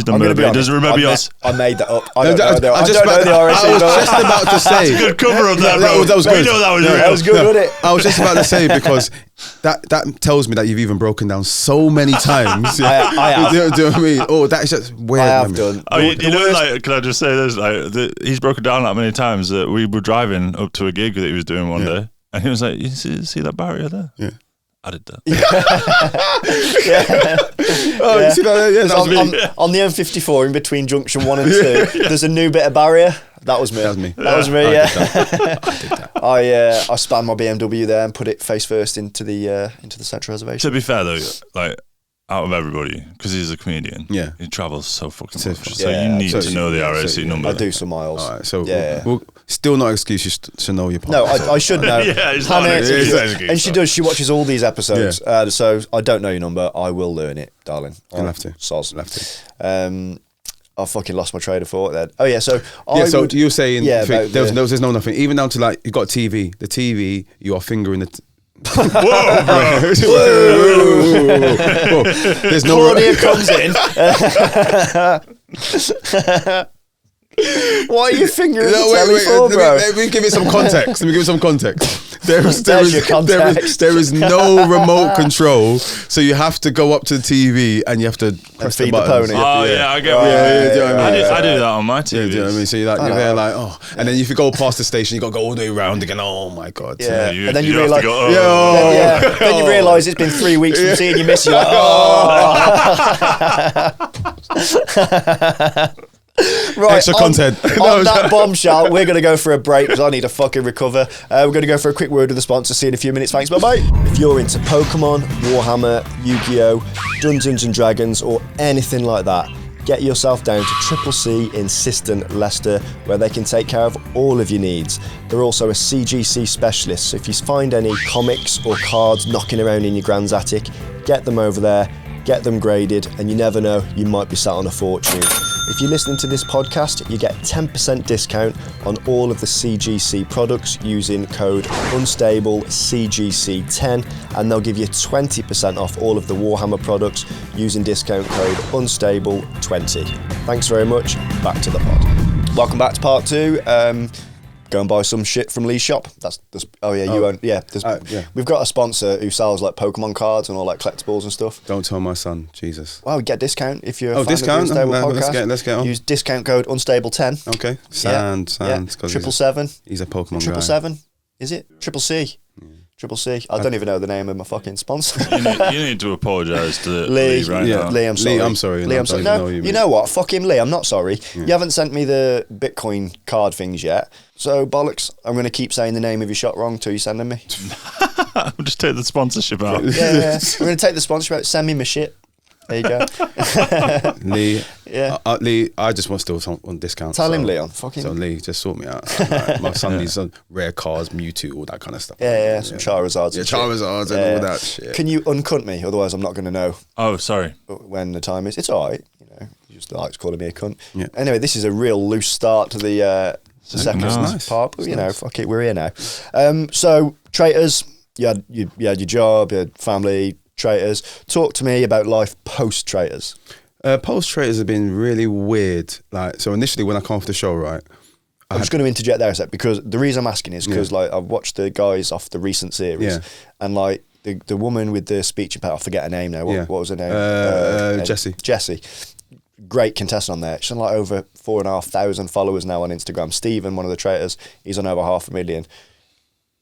number, but he doesn't remember yours. I made that up. I don't know the RAC. I was just about to say. That's a good cover of that, bro. That was good. We know that was real. That was good, wasn't it? I was just about to say, because that tells me that you've even broken down so many times. I have. Do you know what I mean? Oh, that is just weird. I have done. Oh, you know, like, can I just say this? Like, he's broken down that many times that we were driving up to a gig that he was doing one day, and he was like, "You see that barrier there?" Yeah. I did that. Oh, you see that? Yeah, on the M54 in between junction 1 and 2, there's a new bit of barrier. That was me. That was me. That was me. I did that. I spanned my BMW there and put it face first into the central reservation. To be fair though, like out of everybody, because he's a comedian, he travels so fucking much. So you need to know the RAC number. I do some miles. All right, so we'll still not excuse you to know your part. No, I should know. It's not an excuse. And she does. She watches all these episodes. So I don't know your number. I will learn it, darling. You'll have to. Soz. You'll have to. I fucking lost my train of thought then. Oh yeah, so so you're saying there's no nothing. Even down to like you've got a TV. The TV, you are fingering the. Whoa, bro! Whoa. There's no. Claudia comes in. Why are you fingering the telly for, bro? Let me give it some context. There is no remote control, so you have to go up to the TV and you have to press the buttons. Pony. Oh yeah, I get what you mean. I do that on my TV. Do you know what I mean? So you're there like, and then if you go past the station, you got to go all the way around again. Oh my god! Yeah, and then you realise, then you realise it's been 3 weeks from seeing you miss. You're like, Right, extra content. On that bombshell, we're going to go for a break because I need to fucking recover. We're going to go for a quick word with the sponsor. See you in a few minutes. Thanks. Bye bye. If you're into Pokemon, Warhammer, Yu-Gi-Oh, Dungeons and Dragons, or anything like that, get yourself down to Triple C in Siston, Leicester, where they can take care of all of your needs. They're also a CGC specialist, so if you find any comics or cards knocking around in your grand's attic, get them over there, get them graded, and you never know, you might be sat on a fortune. If you're listening to this podcast, you get 10% discount on all of the CGC products using code UnstableCGC10, and they'll give you 20% off all of the Warhammer products using discount code Unstable20. Thanks very much. Back to the pod. Welcome back to part 2. Go and buy some shit from Lee's shop. We've got a sponsor who sells like Pokemon cards and all like collectibles and stuff. Don't tell my son, Jesus. Well, get discount if you're a fan discount? of the Unstable podcast. Let's get on. Use discount code Unstable10. Okay. Sound. 777. He's a Pokemon guy. 777. Is it? Triple C. Triple C. I don't even know the name of my fucking sponsor. You need to apologise to Lee right now. Lee, I'm sorry. Lee, I'm sorry. Lee, I'm sorry. No, you know what? Fuck him, Lee. I'm not sorry. Yeah. You haven't sent me the Bitcoin card things yet. So, bollocks. I'm going to keep saying the name of your shop wrong till you send them me. I'll just take the sponsorship out. Yeah. We're going to take the sponsorship out. Send me my shit. There you go. Lee, Lee, I just want still on discount. Tell him, Leon. Fuck him. So Lee, just sort me out. Like, my son needs some rare cards, Mewtwo, all that kind of stuff. Yeah, some Charizards. Yeah, Charizards and all that shit. Can you uncunt me? Otherwise, I'm not going to know. Oh, sorry. When the time is. It's all right. You know, you just likes calling me a cunt. Yeah. Anyway, this is a real loose start to the second part. But, fuck it, we're here now. So, Traitors, you had your job, you had family. Traitors. Talk to me about life post-Traitors. Post-Traitors have been really weird. Like, so initially when I come off the show, right? I'm just going to interject there a sec because the reason I'm asking is because like I've watched the guys off the recent series and like the woman with the speech impediment, I forget her name now. What was her name? Jessie. Jessie. Great contestant on there. She's on like over 4,500 followers now on Instagram. Stephen, one of the Traitors, he's on over 500,000.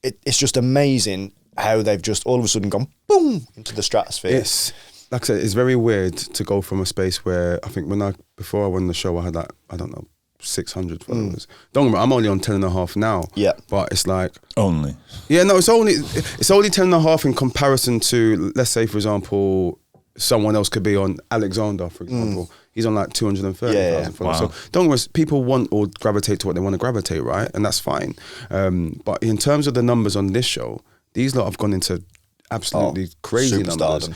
It's just amazing how they've just all of a sudden gone boom into the stratosphere. It's like I said, it's very weird to go from a space where I think before I won the show, I had like, I don't know, 600 followers. Don't get me wrong, I'm only on 10.5 now. Yeah. But it's like only. Yeah, no, it's only 10.5 in comparison to, let's say for example, someone else could be on Alexander, for example. He's on like 230,000 followers. Wow. So don't get me wrong, people want or gravitate to what they want to gravitate, right? And that's fine. But in terms of the numbers on this show, these lot have gone into absolutely crazy numbers.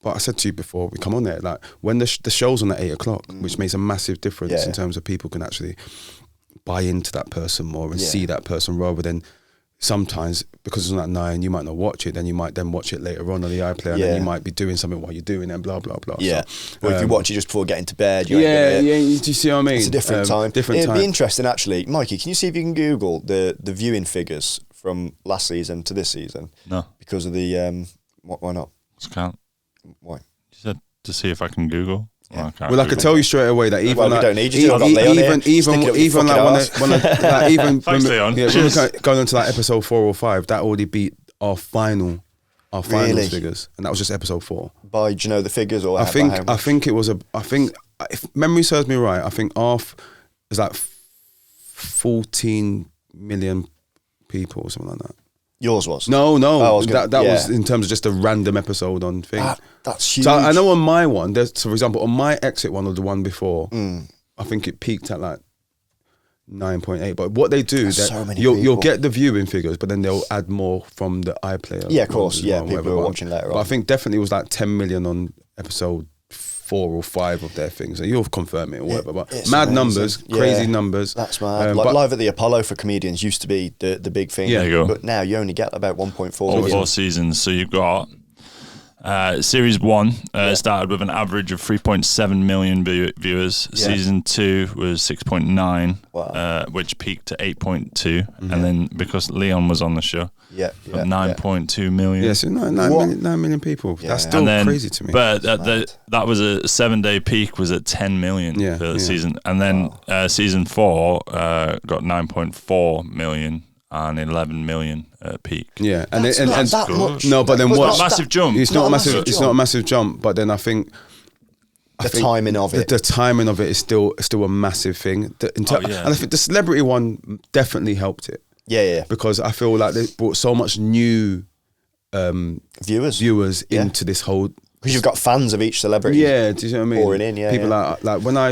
But I said to you before, we come on there, like when the show's on at 8 o'clock, which makes a massive difference in terms of people can actually buy into that person more and see that person rather than sometimes, because it's on at 9, you might not watch it, then you might then watch it later on the iPlayer and then you might be doing something while you're doing it and blah, blah, blah. Yeah. So, or if you watch it just before getting to bed. Do you see what I mean? It's a different time. It'd be interesting actually. Mikey, can you see if you can Google the viewing figures from last season to this season? No. Because of the, why not? Just can't. Why? You said to see if I can Google. Yeah. Well, I could tell you straight away that even we don't need you to. I've got Leon even like when Thanks, Leon. Yeah, when we going into like episode 4 or 5, that already beat our final our finals figures, and that was just episode 4. Do you know the figures or? I think it was if memory serves me right, I think half is like 14 million people or something like that. Yours was? No. That was in terms of just a random episode on thing. That's huge. So I know on my one, so for example, on my exit one or the one before, I think it peaked at like 9.8. But what they do, you'll get the viewing figures, but then they'll add more from the iPlayer. Yeah, of course. Yeah, people who are watching later on. But I think definitely it was like 10 million on episode 4 or 5 of their things. So you'll confirm it or whatever. But mad amazing. Numbers, crazy numbers. That's mad. Like Live at the Apollo for comedians used to be the big thing. Yeah, you go. But now you only get about 1.4 million. million. 4 seasons. So you've got Series 1 started with an average of 3.7 million viewers. Yeah. Season 2 was 6.9, which peaked to 8.2. And then because Leon was on the show, 9.2 million. Yeah, so 9 million people. Yeah. That's still crazy to me. But that was a 7-day peak was at 10 million for the season. And then season 4 got 9.4 million. And 11 million peak. Yeah, and that much. No, but then what? Massive jump. It's not a massive. It's not a massive jump. But then I think the timing of it. The timing of it is still a massive thing. And I think the celebrity one definitely helped it. Yeah. Because I feel like they brought so much new viewers into this whole. Because you've got fans of each celebrity. Yeah, do you know what I mean? Pouring in, people like when I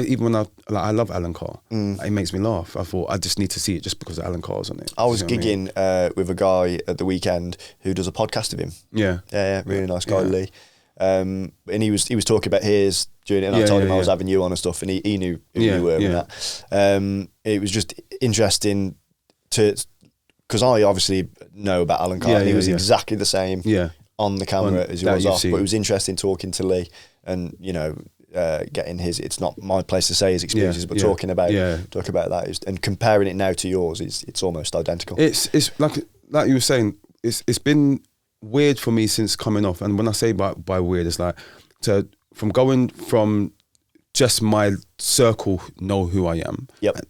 love Alan Carr. It makes me laugh. I thought I just need to see it just because Alan Carr's on it. I was gigging with a guy at the weekend who does a podcast of him. Yeah, really nice guy, Lee. And he was talking about his journey, and I told him I was having you on and stuff, and he knew who you were and that. It was just interesting because I obviously know about Alan Carr, and he was exactly the same. On the camera as he was off, but it was interesting talking to Lee and getting his. It's not my place to say his experiences, but talking about that and comparing it now to yours, it's almost identical. It's like you were saying. It's been weird for me since coming off, and when I say by weird, it's like from going from just my circle know who I am. Yep.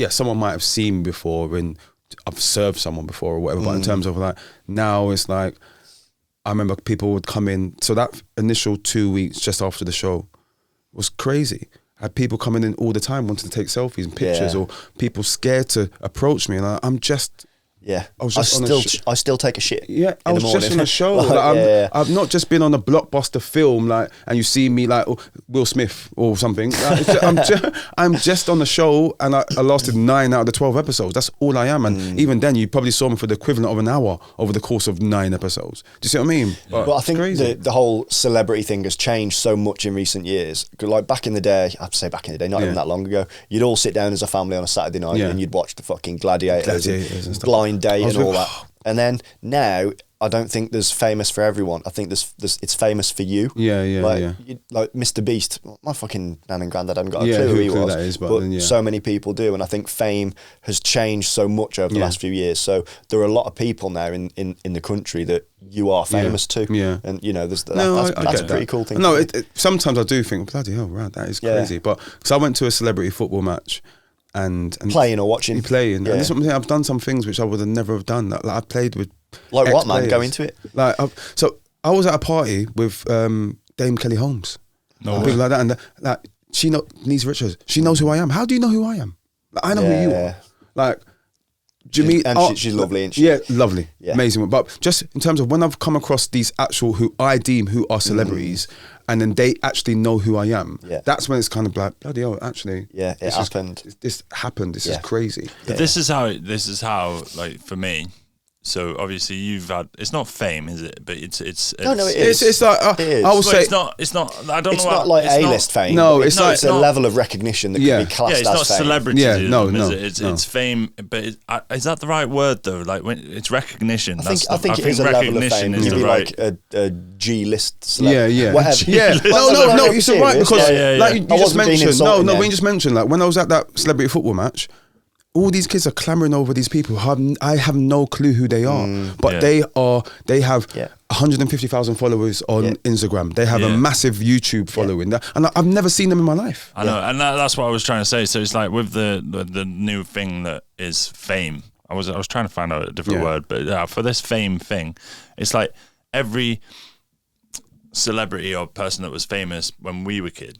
Someone might have seen me before, and I've served someone before or whatever. But in terms of like now, it's like. I remember people would come in. So that initial 2 weeks just after the show was crazy. I had people coming in all the time wanting to take selfies and pictures, or people scared to approach me. And I'm just... Yeah, I still take a shit. Yeah, I was just on a show. I've not just been on a blockbuster film, and you see me like Will Smith or something. I'm just on the show, and I lasted 9 out of the 12 episodes. That's all I am, and even then, you probably saw me for the equivalent of an hour over the course of 9 episodes. Do you see what I mean? Yeah. Well, I think the whole celebrity thing has changed so much in recent years. Like back in the day, I have to say back in the day, not even that long ago, you'd all sit down as a family on a Saturday night and you'd watch the fucking Gladiators and Blind Day and all that. And then now I don't think there's famous for everyone. I think there's it's famous for you. Like Mr. Beast, my fucking nan and granddad hadn't got a clue who he was. That is, but then, so many people do, and I think fame has changed so much over the last few years. So there are a lot of people now in the country that you are famous to. Yeah. And that's a pretty cool thing. No, sometimes I do think, bloody hell, right, that is crazy. But because I went to a celebrity football match. And playing or watching, playing. And this is something I've done some things which I would have never have done. Like I played with what, man? Go into it. Like so, I was at a party with Dame Kelly Holmes, people like that, and she Denise Richards. She knows who I am. How do you know who I am? Like, I know who you are. Like Jimmy, she's lovely, isn't she? Yeah, lovely, amazing. But just in terms of when I've come across these actual who I deem who are celebrities. And then they actually know who I am. Yeah. That's when it's kind of like, bloody hell, actually. Yeah, it happened. This happened. This is crazy. But this is how, like, for me, so obviously you've had, it's not fame, is it? But it's no, it is. It's like, it is. I would say. It's not, I don't know. It's not like A-list fame. No, it's a level of recognition that can be classed as fame. It's not celebrity. Yeah, no. It's fame, but is that the right word though? Like when it's recognition. I think it is a level of fame. You'd be like a G-list celebrity. Yeah. Whatever. No, you're so right because like you just mentioned. When you just mentioned like when I was at that celebrity football match. All these kids are clamoring over these people. I have no clue who they are, but they have 150,000 followers on Instagram. They have a massive YouTube following, and I've never seen them in my life. I know, and that's what I was trying to say. So it's like with the new thing that is fame. I was trying to find out a different word, but for this fame thing, it's like every celebrity or person that was famous when we were kids.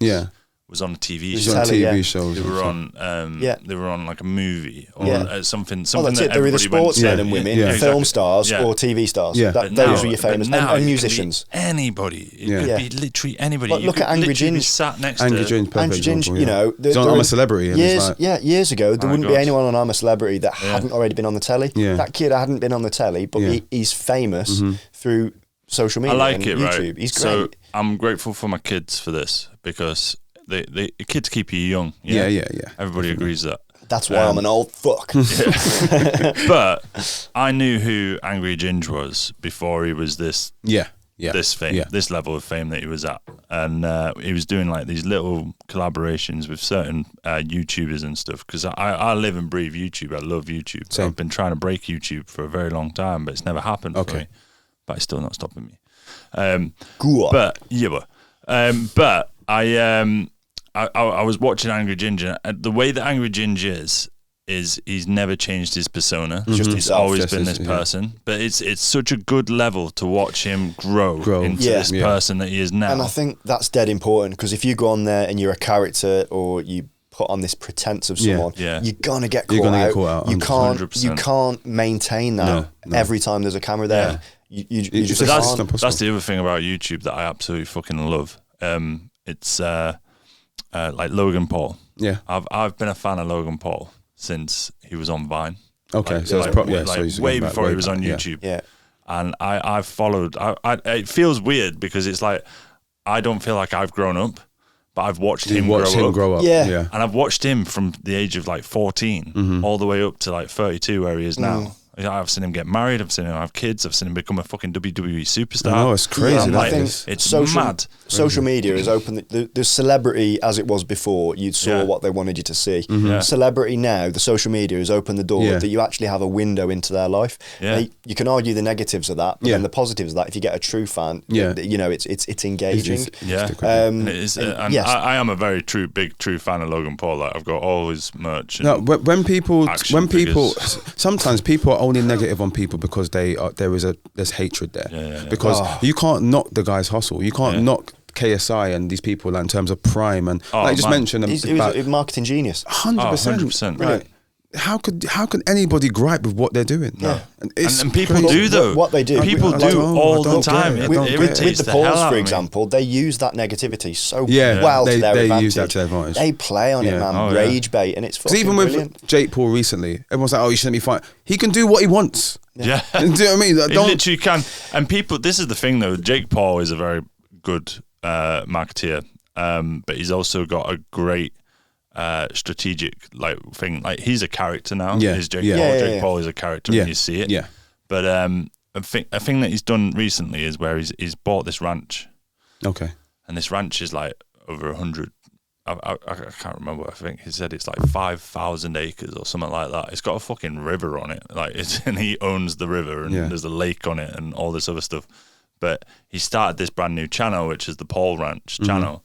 Was on a TV show. TV shows. They were on. They were on like a movie or something. Well, that's it. They're either sportsmen and women, film stars, or TV stars. Those were your famous and musicians. Anybody. It could be literally anybody. Look at Angry Ginge. Sat next Angry to Ginge. Angry Ginge. You know, I'm a Celebrity. Years ago, there wouldn't be anyone on I'm a Celebrity that hadn't already been on the telly. That kid hadn't been on the telly, but he's famous through social media. I like and it. YouTube. Right. He's great. So I'm grateful for my kids for this because. The kids keep you young. Yeah. Everybody agrees that. That's why I'm an old fuck. But I knew who Angry Ginge was before he was this this level of fame that he was at. And he was doing like these little collaborations with certain YouTubers and stuff. Because I live and breathe YouTube. I love YouTube. Same. I've been trying to break YouTube for a very long time, but it's never happened for me. But it's still not stopping me. But I was watching Angry Ginge, and the way that Angry Ginge is he's never changed his persona. He's always been this person. But it's such a good level to watch him grow into this person that he is now. And I think that's dead important because if you go on there and you're a character or you put on this pretense of someone, you're gonna get caught out. You can't maintain that every time there's a camera there. You just can't. That's the other thing about YouTube that I absolutely fucking love. It's like Logan Paul. Yeah, I've been a fan of Logan Paul since he was on Vine. Okay, like, so it's probably so way before he was on YouTube. Yeah, and I've followed. It feels weird because it's like I don't feel like I've grown up, but I've watched him grow up. Yeah, and I've watched him from the age of like 14 all the way up to like 32, where he is now. I've seen him get married. I've seen him have kids. I've seen him become a fucking WWE superstar. No, it's crazy. I think it's mad. Social media has opened the celebrity as it was before. You saw what they wanted you to see. Celebrity now, the social media has opened the door that you actually have a window into their life. Now, you can argue the negatives of that, but then the positives of that. If you get a true fan, you know it's engaging. And it is. I am a very big true fan of Logan Paul. Like I've got all his merch. No, when people, sometimes people are only negative on people because there's hatred there. Because you can't knock the guy's hustle. You can't knock KSI and these people like, in terms of Prime and like you just mentioned. He was a marketing genius. 100%. Right. How could anybody gripe with what they're doing? Yeah, and people do though. What they do, people do all the time. With the Pauls, for example, they use that negativity so well to their advantage. Use that to their advantage. They play on it, man. Rage bait, and it's fucking even brilliant. With Jake Paul recently, everyone's like, "Oh, you shouldn't be fighting." He can do what he wants. Yeah, do you know what I mean? He literally can. And people, this is the thing though. Jake Paul is a very good marketeer, but he's also got a great strategic thing. Like he's a character now. He's Jake Paul. Jake Paul is a character and you see it. Yeah. But a thing that he's done recently is where he's bought this ranch. Okay. And this ranch is like over 100. I can't remember. I think he said it's like 5,000 acres or something like that. It's got a fucking river on it. And he owns the river and there's a lake on it and all this other stuff. But he started this brand new channel, which is the Paul Ranch channel,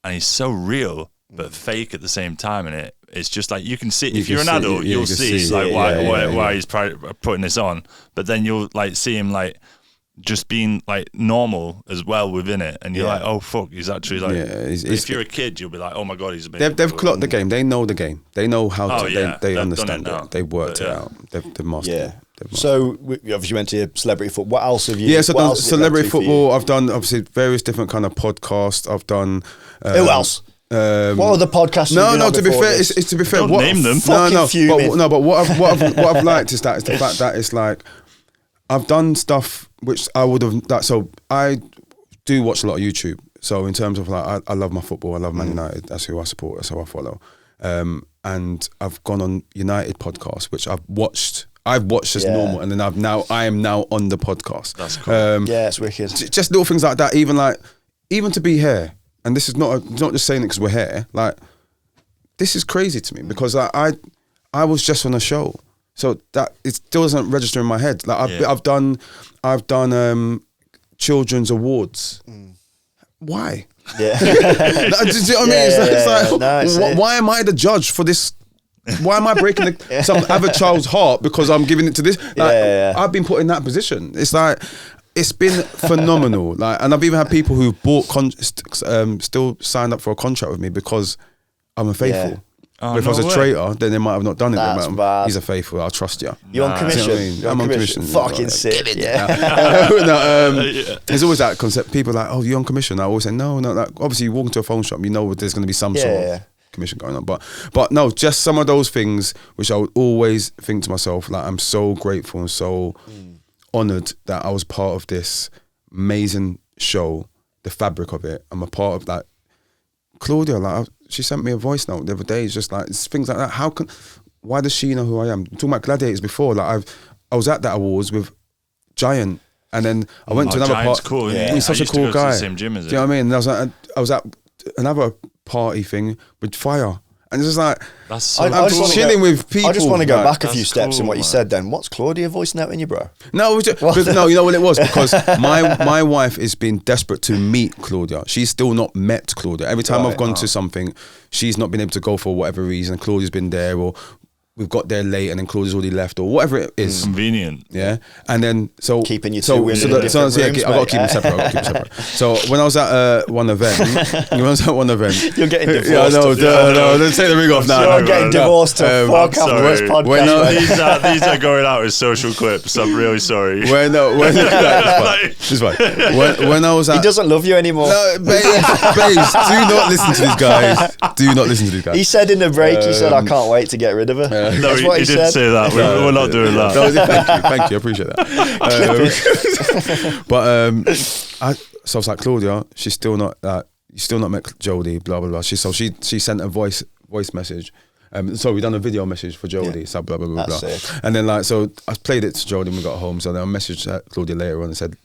and he's so real but fake at the same time. And it's just like you can see if you're an adult, you'll see like why he's putting this on. But then you'll like see him like just being like normal as well within it, and you're like, oh fuck, he's actually like. If you're a kid, you'll be like, oh my god, he's a bit. They've clocked the game. They know the game. They know how to. They understand it. They worked it out. They've mastered it. So you obviously went to celebrity football. What else have you? Yeah, so I've done celebrity football. I've done obviously various different kind of podcasts. I've done. Who else? What other podcasts? No. To be fair, it's to be fair. Don't name them. But what I've liked is the fact that it's like I've done stuff which I would have. So I do watch a lot of YouTube. So in terms of like, I love my football. I love Man United. That's who I support. That's who I follow. And I've gone on United podcast, which I've watched as normal, and then I am now on the podcast. That's cool. It's wicked. Just little things like that. Even to be here, and this is not just saying it because we're here. Like, this is crazy to me because I was just on a show, so that it still doesn't register in my head. Like I've done children's awards. Why? Yeah. Do you know what I mean? It's like, why am I the judge for this? Why am I breaking some other child's heart because I'm giving it to this? I've been put in that position. It's like It's been phenomenal. Like, and I've even had people who bought still signed up for a contract with me because I'm a faithful. Yeah. But if I was a traitor, then they might have not done it. That's bad. He's a faithful. I'll trust you. You're on commission. You know what I mean? I'm on commission. Fucking sick. Yeah. There's always that concept. People are like, oh, you're on commission. I always say, no. Like, obviously, you walk into a phone shop, you know there's going to be some sort of commission going on. But no, just some of those things which I would always think to myself, like, I'm so grateful and so honoured that I was part of this amazing show, the fabric of it. I'm a part of that. Claudia, like, she sent me a voice note the other day. It's just like, it's things like that. Why does she know who I am? I'm talking about Gladiators before. Like, I was at that awards with Giant, and then I went to another Giant's party. Cool. Yeah. He's such a cool guy. The same gym as Do you know what I mean? And I was at another party thing with Fire. And it's just like, that's so I'm chilling with people. I just want to go back a few That's steps in cool, what you man. said then. What's Claudia voice noting you, bro? No, no, you know what it was? Because my wife has been desperate to meet Claudia. She's still not met Claudia. Every time I've gone to something, she's not been able to go for whatever reason. Claudia's been there, or we've got there late and then Claudia's already left, or whatever it is. Convenient. Yeah. And then, so... Keeping you two women in different rooms, I've got to keep them separate. So when I was at one event... You're getting divorced. Yeah, no, let's take the ring off now. You're getting divorced to fuck up the worst podcast. These are going out as social clips. I'm really sorry. When I was at... He doesn't love you anymore. No, babes, do not listen to these guys. Do not listen to these guys. He said in the break, he said, I can't wait to get rid of her. No, he didn't say that. We're not doing that. No, thank you, I appreciate that. So I was like, Claudia, she's still not you still not met Jodie, blah blah blah. She sent a voice message. So we done a video message for Jodie, so blah blah blah blah. And then so I played it to Jodie and we got home. So then I messaged Claudia later on and said,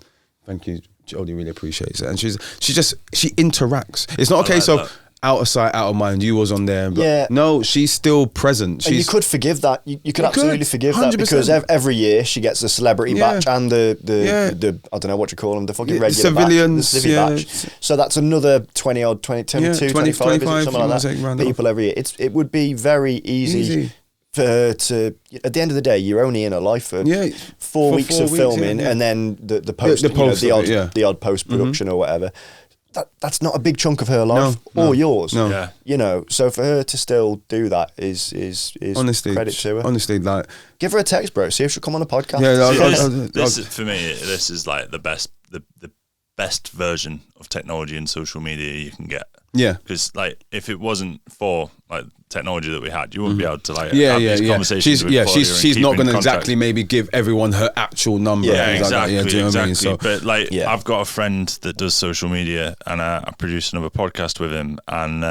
thank you, Jodie really appreciates it. And she interacts. It's not a case of out of sight, out of mind. You was on there. No, she's still present. And you could forgive that. You could absolutely forgive 100%. That because every year she gets the celebrity batch and the I don't know what you call them, the fucking regular civilians, batch, the civvy batch. So that's another 20 odd, 22, 25, something like that. People every year. It would be very easy. For her to, at the end of the day, you're only in her life for 4 weeks of filming, and then the post, the odd post production or whatever. That's not a big chunk of her life or yours. No. Yeah. You know, so for her to still do that is honestly, credit to her. Honestly, like, give her a text, bro. See if she'll come on the podcast. Yeah, for me, this is like the best version of technology and social media you can get. Yeah, because like if it wasn't for like technology that we had, you wouldn't be able to like have these conversations. She's not going to exactly maybe give everyone her actual number. Yeah, exactly. Like that. Do you know what I mean? So, but like I've got a friend that does social media, and I produce another podcast with him, and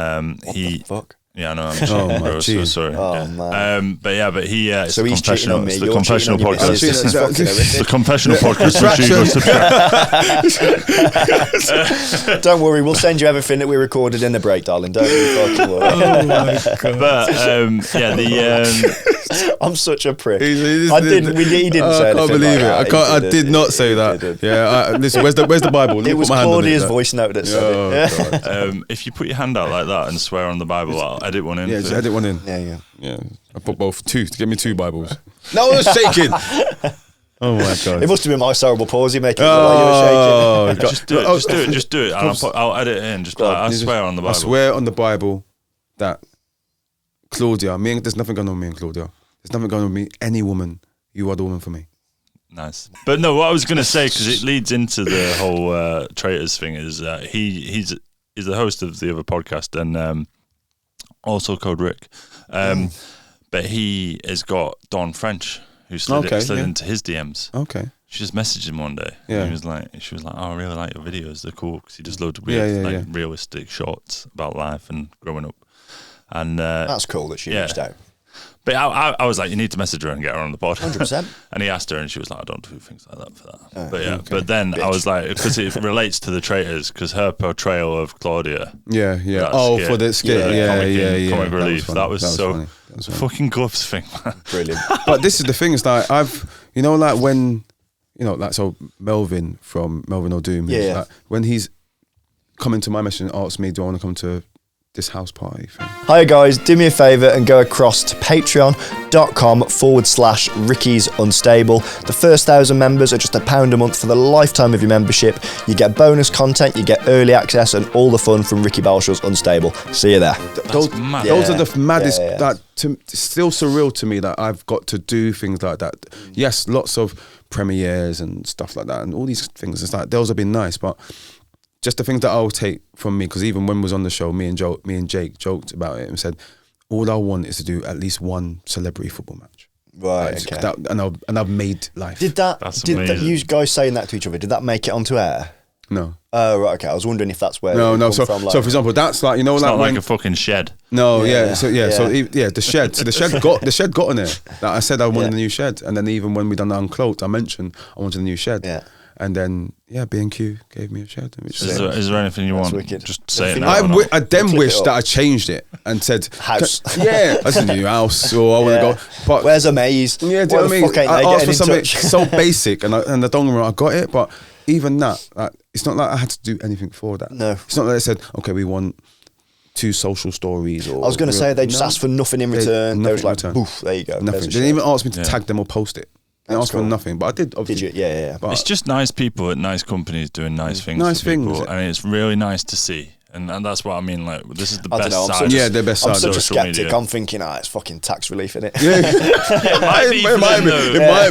what the fuck? Yeah, I know. I'm so sorry. Oh man. But he. So he's cheating on me. It's the Confessional podcast. The Confessional podcast. Don't worry, we'll send you everything that we recorded in the break, darling. Don't you fucking worry. Oh my god. But I'm such a prick. He didn't say anything. I can't believe it. I did not say that. Yeah. Listen, where's the Bible? It was Claudia's voice note that said it. If you put your hand out like that and swear on the Bible, I'll edit one in. Yeah, just edit one in. Yeah. I put both two to give me 2 Bibles. No, I was shaking. Oh my god! It must have been my cerebral palsy making it look like you were shaking. Just do it. And I'll edit it in. I swear on the Bible. I swear on the Bible that Claudia, there's nothing going on with me and Claudia. There's nothing going on with me. Any woman, you are the woman for me. Nice. But no, what I was going to say, because it leads into the whole Traitors thing, is he's the host of the other podcast and also called Rick. But he has got Dawn French, who slid into his DMs. Okay. She just messaged him one day. Yeah. And she was like, oh, I really like your videos. They're cool. Because he does loads of weird, realistic shorts about life and growing up. And that's cool that she reached out. But I was like, you need to message her and get her on the pod. 100%. And he asked her, and she was like, I don't do things like that for that. But then I was like, because it relates to the Traitors, because her portrayal of Claudia. Yeah. Oh, for the skit. Comic relief. That was so fucking gloves thing, man. Brilliant. But this is the thing, is like so Melvin from Melvin O'Doom, like, when he's coming to my mission and asks me, do I want to come to this house party thing. Hi guys, do me a favour and go across to patreon.com/Ricky's Unstable. The first 1,000 members are just £1 a month for the lifetime of your membership. You get bonus content, you get early access, and all the fun from Ricky Balshaw's Unstable. See you there. Those are the maddest. That it's still surreal to me that I've got to do things like that. Yes, lots of premieres and stuff like that, and all these things. It's like those have been nice, but just the things that I'll take from me, because even when we was on the show, me and Jake joked about it and said, all I want is to do at least one celebrity football match. Right, like, okay. And I've made life. Did you guys saying that to each other, did that make it onto air? No. Oh, right, okay. I was wondering if that's where No. So, from, like, so for example, that's like, you know, it's like not like a fucking shed. No, the shed. So the shed got on it. Like I said, I wanted a new shed, and then even when we done the Uncloaked, I mentioned I wanted a new shed. Yeah. And then, B&Q gave me a shed. Is there anything you want? Wicked. Just say it now. I then wish that I changed it and said... House. That's a new house, or I want to go... But where's a maze? Yeah, do you know what I mean? I asked for something so basic, and I don't get me wrong, I got it, but even that, it's not like I had to do anything for that. No. It's not like they said, okay, we want 2 social stories. Or I was going to say, they just asked for nothing in return. They was like, boof, there you go. Nothing. They didn't even ask me to tag them or post it. They asked for nothing, but I did. Obviously. Did you? Yeah. But it's just nice people at nice companies doing nice things. Nice for people, things, and it's really nice to see. And that's what I mean. Like, this is the best know, side. The best side. I'm such a social skeptic. media. I'm thinking, it's fucking tax relief, innit? Yeah. It might be. It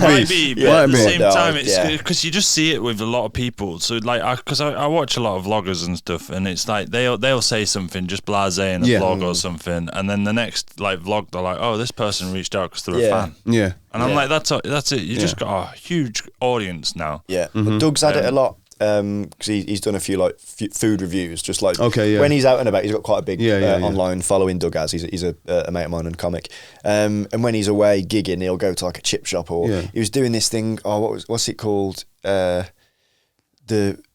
might be. But at the same No, time, it's because you just see it with a lot of people. So like, because I watch a lot of vloggers and stuff, and it's like they'll say something just blasé in a vlog or something, and then the next like vlog they're like, oh, this person reached out because they're a fan. Yeah. And I'm like, that's it. You just got a huge audience now. Yeah. But Doug's had it a lot. Because he's done a few like food reviews, just like when he's out and about, he's got quite a big online following. Doug has. He's a mate of mine and comic. And when he's away gigging, he'll go to like a chip shop, or he was doing this thing. Oh, what's it called? The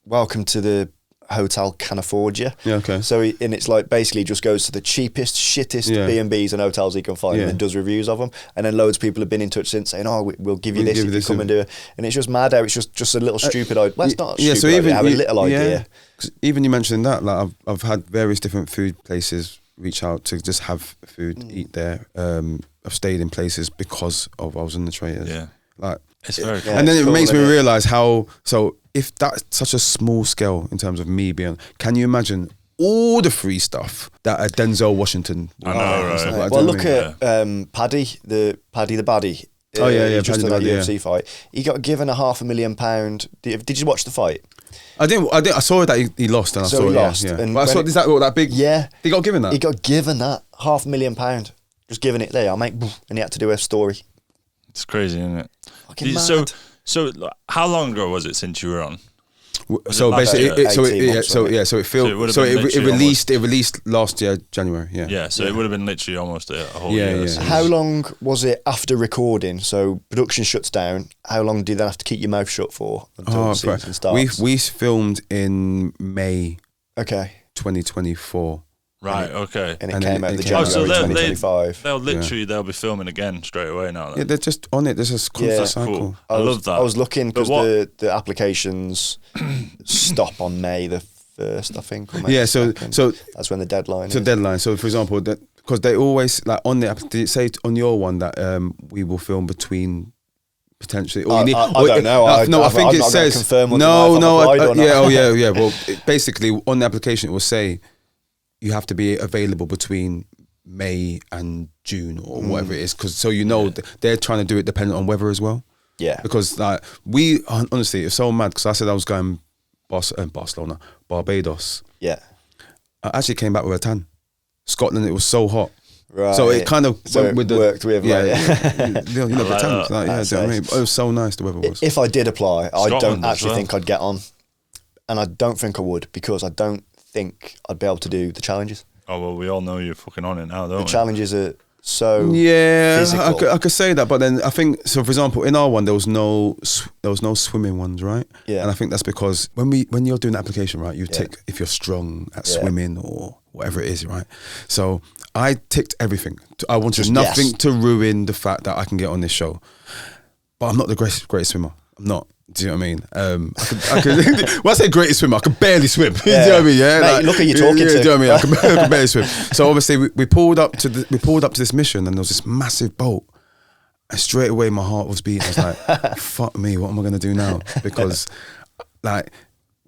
Welcome to the Hotel Can Afford You. Yeah, okay. So it's like basically just goes to the cheapest, shittest B&Bs and hotels he can find, and then does reviews of them. And then loads of people have been in touch since saying, "Oh, we'll give you this if you come and do it." And it's just mad how it's just a little stupid idea. Well, it's not a stupid idea. Have a little idea. Even you mentioned that, like I've had various different food places reach out to just have food, eat there. I've stayed in places because I was in the Traitors. Yeah, like it's very cool. And then it makes me realise how if that's such a small scale in terms of me being, can you imagine all the free stuff that a Denzel Washington would I know, right? Like, well, look at Paddy the Baddie. Just in that UFC fight. He got given £500,000. Did you watch the fight? I didn't. I saw that he lost, and I saw he lost. Yeah. And but I saw that big. Yeah, he got given that. He got given that £500,000. Just giving it there, and he had to do a story. It's crazy, isn't it? Fucking mad. So how long ago was it since you were on? So basically, it released last year, January. Yeah. Yeah. So it would have been literally almost a whole year. Yeah. How long was it after recording? So production shuts down. How long do you then have to keep your mouth shut for until the season starts? We filmed in May. Okay. 2024. Right, okay. And it came out the January 2025. They'll be filming again straight away now. Then. Yeah, they're just on it. There's a constant cycle. Cool. I love that. I was looking because the applications stop on May the 1st, I think. So that's when the deadline is. The deadline. So for example, because they always like on the did it say on your one that we will film between. Potentially, I don't know. I think I'm it not says confirm whether yeah. Well, basically on the application it will say you have to be available between May and June or whatever it is, because they're trying to do it dependent on weather as well. Yeah, because like honestly, it's so mad because I said I was going Barbados. Yeah, I actually came back with a tan. Scotland, it was so hot. Right. So it kind of went with worked with the tan. Like, do you know what I mean? It was so nice the weather was. If I did apply, I don't actually think I'd get on, and I don't think I would because I don't think I'd be able to do the challenges. Oh well, we all know you're fucking on it now, don't we? The challenges are so physical. I could say that, but then I think so. For example, in our one, there was no swimming ones, right? Yeah. And I think that's because when you're doing the application, right, you tick if you're strong at swimming or whatever it is, right? So I ticked everything. I wanted nothing to ruin the fact that I can get on this show. But I'm not the greatest swimmer. I'm not. Do you know what I mean? I could when I say greatest swimmer, I could barely swim. You know what I mean? Yeah, mate, look who you're talking to. Do you know what I mean? I could barely swim. So obviously we pulled up to this mission, and there was this massive boat, and straight away my heart was beating. I was like, "Fuck me, what am I gonna do now?" Because like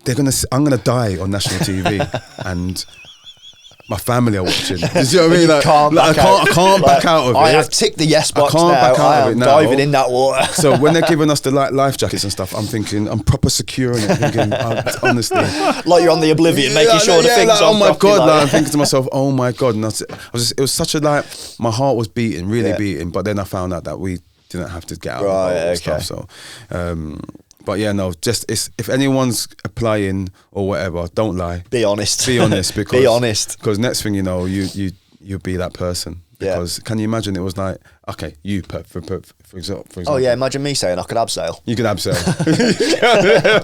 I'm gonna die on national TV, and my family are watching. Do you know what I mean? I can't back out of it. I have ticked the yes box I can't now. back out I of it am now. diving in that water. So when they're giving us the life jackets and stuff, I'm thinking, I'm proper securing it. Thinking, honestly, like you're on the Oblivion, making sure the things. Like, oh my god! Like, I'm thinking to myself, oh my god! And it was such a my heart was beating, really beating. But then I found out that we didn't have to get out of the boat and stuff. So. But yeah, no, just if anyone's applying or whatever, don't lie. Be honest. Be honest, because be honest. Because next thing you know, you'll be that person. Because can you imagine? It was like, okay, you for example. Oh yeah, imagine me saying I could abseil. You could abseil.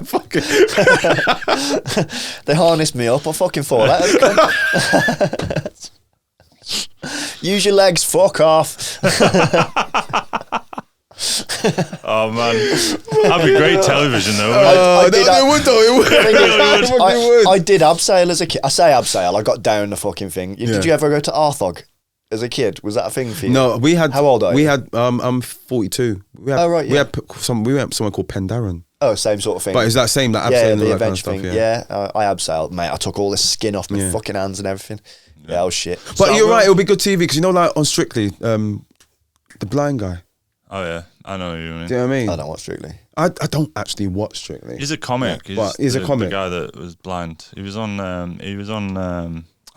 Fuck it. They harnessed me up. I fucking fall out. Use your legs. Fuck off. Oh man, that'd be great television though. I did abseil as a kid. I say abseil. I got down the fucking thing. Did you ever go to Arthog as a kid? Was that a thing for you? No, we had. How old are you? We had. I'm 42. We had, We went somewhere called Pendarren. Oh, same sort of thing. But is that same that abseil? Yeah, and the all that kind of adventure stuff, thing. Yeah, I abseiled, mate. I took all this skin off my fucking hands and everything. Yeah, I was shit. But you're right. It'll be good TV because like on Strictly, the blind guy. Oh yeah, I know what you mean. Do you know what I mean? I don't watch Strictly. I don't actually watch Strictly. He's a comic. Yeah, he's a comic. The guy that was blind. He was on. I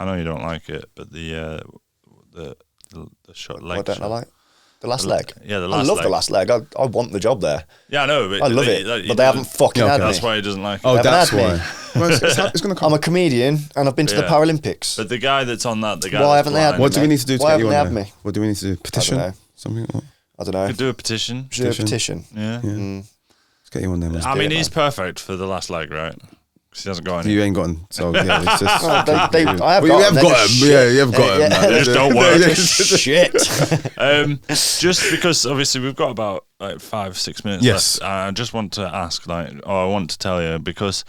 know you don't like it, but the short leg. What don't I like? The Last Leg. Yeah, the Last Leg. I love The Last Leg. I want the job there. Yeah, I know. But I love it. But they haven't fucking had me. That's why he doesn't like it. Oh, that's why. Well, it's going to come. I'm a comedian and I've been to the Paralympics. But the guy that's on that, why haven't they had me? What do we need to do to get you on there? Me? What do we need to do? Petition? Something? I don't know. Could do a petition. Do a petition. Yeah. Let's get you on there. I mean, he's perfect for The Last Leg, right? Because he hasn't got any. You ain't got him. So yeah, it's just. I have got him. Yeah, you have got him. They just don't work. Shit. Just because obviously we've got about like 5-6 minutes left. I just want to ask, I want to tell you, because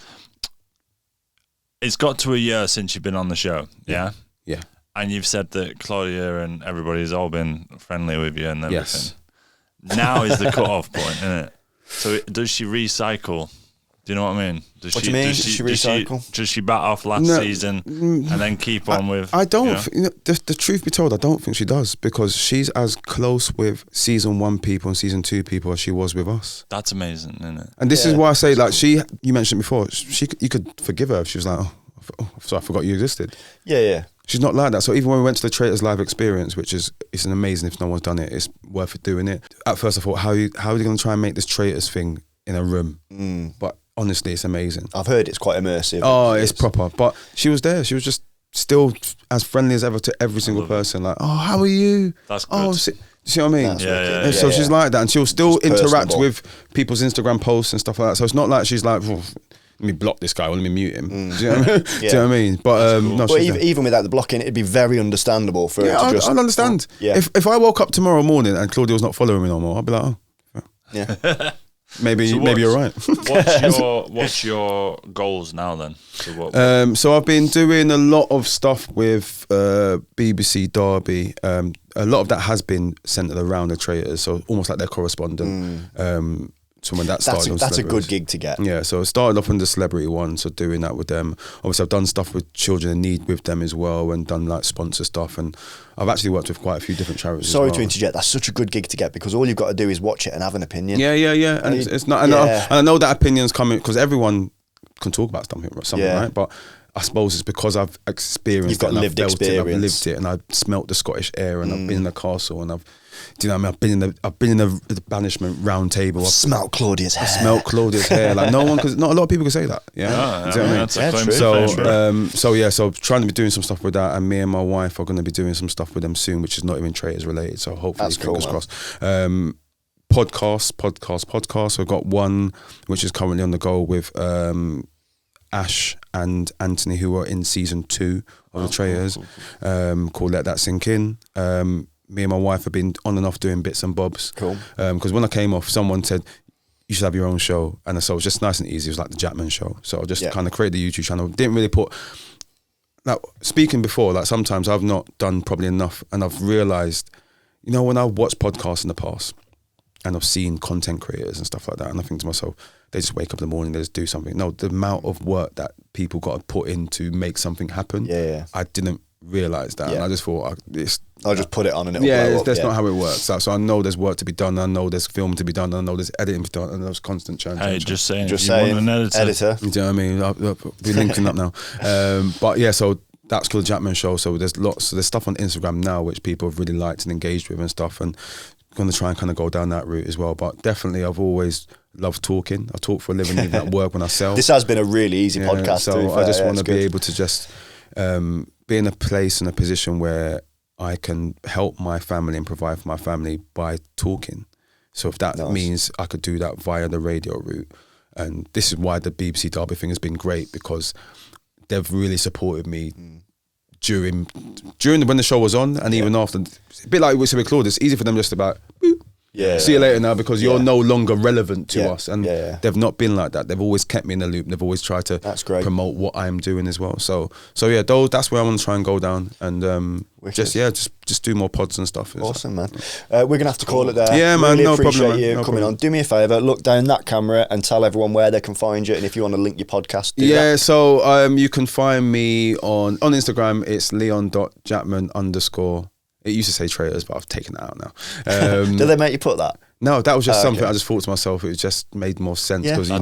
it's got to a year since you've been on the show. Yeah. Yeah. And you've said that Claudia and everybody's all been friendly with you and everything. Yes. Now is the cut-off point, isn't it? So does she recycle? Do you know what I mean? What do you mean? Does she recycle? Does she bat off last season and then keep on with? I don't. The truth be told, I don't think she does, because she's as close with season 1 people and season 2 people as she was with us. That's amazing, isn't it? And this is why I say, like, you mentioned before, you could forgive her if she was like, oh, so I forgot you existed. Yeah. She's not like that. So even when we went to the Traitors live experience, which it's an amazing, if no one's done it, it's worth it doing it. At first I thought, how are you going to try and make this Traitors thing in a room? But honestly, it's amazing. I've heard it's quite immersive. Oh, it's proper. But she was there. She was just still as friendly as ever to every single person. Like, oh, how are you? That's good. Oh, you see what I mean? Yeah. So she's like that, and she'll still interact with people's Instagram posts and stuff like that. So it's not like she's like, let me block this guy or let me mute him. Do you know what I mean? Do you know what I mean? But no, well, even without the blocking, it'd be very understandable for her to just. I'd understand. If I woke up tomorrow morning and Claudia was not following me no more, I'd be like, oh, yeah. maybe you're right. What's your goals now then? So I've been doing a lot of stuff with BBC Derby. A lot of that has been centered around the Traitors, so almost like their correspondent. So when that started, that's a good gig to get. Yeah, so it started off on the celebrity one, so doing that with them. Obviously, I've done stuff with children in need with them as well, and done like sponsor stuff, and I've actually worked with quite a few different charities. Sorry to interject. That's such a good gig to get, because all you've got to do is watch it and have an opinion. Yeah, and it's not. And I know that opinion's coming because everyone can talk about something, right? But I suppose it's because I've experienced. You've got lived experience. I've lived it, and I've smelt the Scottish air, and I've been in the castle, and do you know what I mean? I've been in the banishment round table. I've smelt Claudia's hair. Smelt Claudia's hair. Like not a lot of people can say that. Yeah. Do you know what I mean? So trying to be doing some stuff with that, and me and my wife are going to be doing some stuff with them soon, which is not even Traitors related. So hopefully, fingers crossed. Podcast. We've got one which is currently on the go with Ash and Anthony, who are in season 2 of the Traitors, called Let That Sink In. Me and my wife have been on and off doing bits and bobs. Cool. Because when I came off, someone said, you should have your own show. And so it was just nice and easy. It was like the Jackman show. So I just kind of created the YouTube channel. Didn't really put, like speaking before, like sometimes I've not done probably enough, and I've realised, you know, when I've watched podcasts in the past and I've seen content creators and stuff like that, and I think to myself, they just wake up in the morning, they just do something. No, the amount of work that people got to put in to make something happen, I didn't realise that. And I just thought, I'll just put it on and it'll blow up. That's not how it works. So I know there's work to be done, I know there's film to be done, I know there's editing to be done, and there's constant change. Hey, just saying, just you want an editor. You know what I mean? We're linking up now. But yeah, so that's called the Jackman Show. So there's stuff on Instagram now which people have really liked and engaged with and stuff, and I'm going to try and kind of go down that route as well. But definitely I've always loved talking. I talk for a living, even at work when I sell. This has been a really easy podcast. So I just want to be able to just be in a place and a position where I can help my family and provide for my family by talking. So if that means I could do that via the radio route, and this is why the BBC Derby thing has been great, because they've really supported me during when the show was on, and even after. A bit like we said with Claudia, it's easy for them just about see you later now, because you're no longer relevant to us, and they've not been like that. They've always kept me in the loop. They've always tried to promote what I'm doing as well. So yeah, that's where I want to try and go down, and just do more pods and stuff. Awesome, man. We're gonna have to call it there. Yeah, man. Really No appreciate problem. you coming on. Do me a favour, look down that camera and tell everyone where they can find you, and if you want to link your podcast. Do that. So you can find me on Instagram. It's leon.jackman_. It used to say Traitors, but I've taken that out now. Did they make you put that? No, that was just something I just thought to myself. It just made more sense because you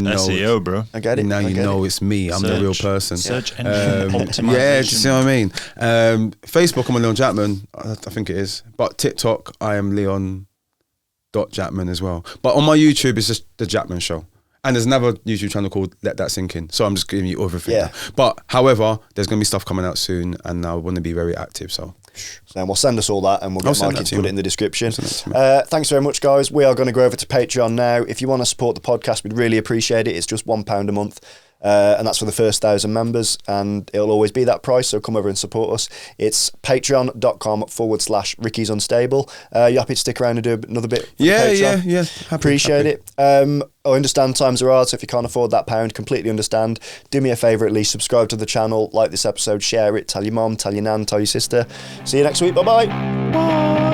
know SEO, bro. I get it. Now you know it's me. I'm the real person. Search engine optimization. Yeah, do you see what I mean? Facebook, I'm on Leon Jackman. I think it is. But TikTok, I am Leon.Jackman as well. But on my YouTube, it's just the Jackman Show. And there's another YouTube channel called Let That Sink In. So I'm just giving you everything. Yeah. But however, there's going to be stuff coming out soon, and I want to be very active. So we'll send us all that, and we'll get Mikey to put it in the description. Thanks very much, guys. We are going to go over to Patreon now. If you want to support the podcast, we'd really appreciate it. It's just £1 a month. And that's for the first 1,000 members, and it'll always be that price, so come over and support us. It's patreon.com/Ricky's Unstable. You happy to stick around and do another bit? Yeah. Appreciate it. I understand times are hard, so if you can't afford that £1, completely understand. Do me a favour, at least subscribe to the channel, like this episode, share it, tell your mum, tell your nan, tell your sister. See you next week. Bye-bye. Bye.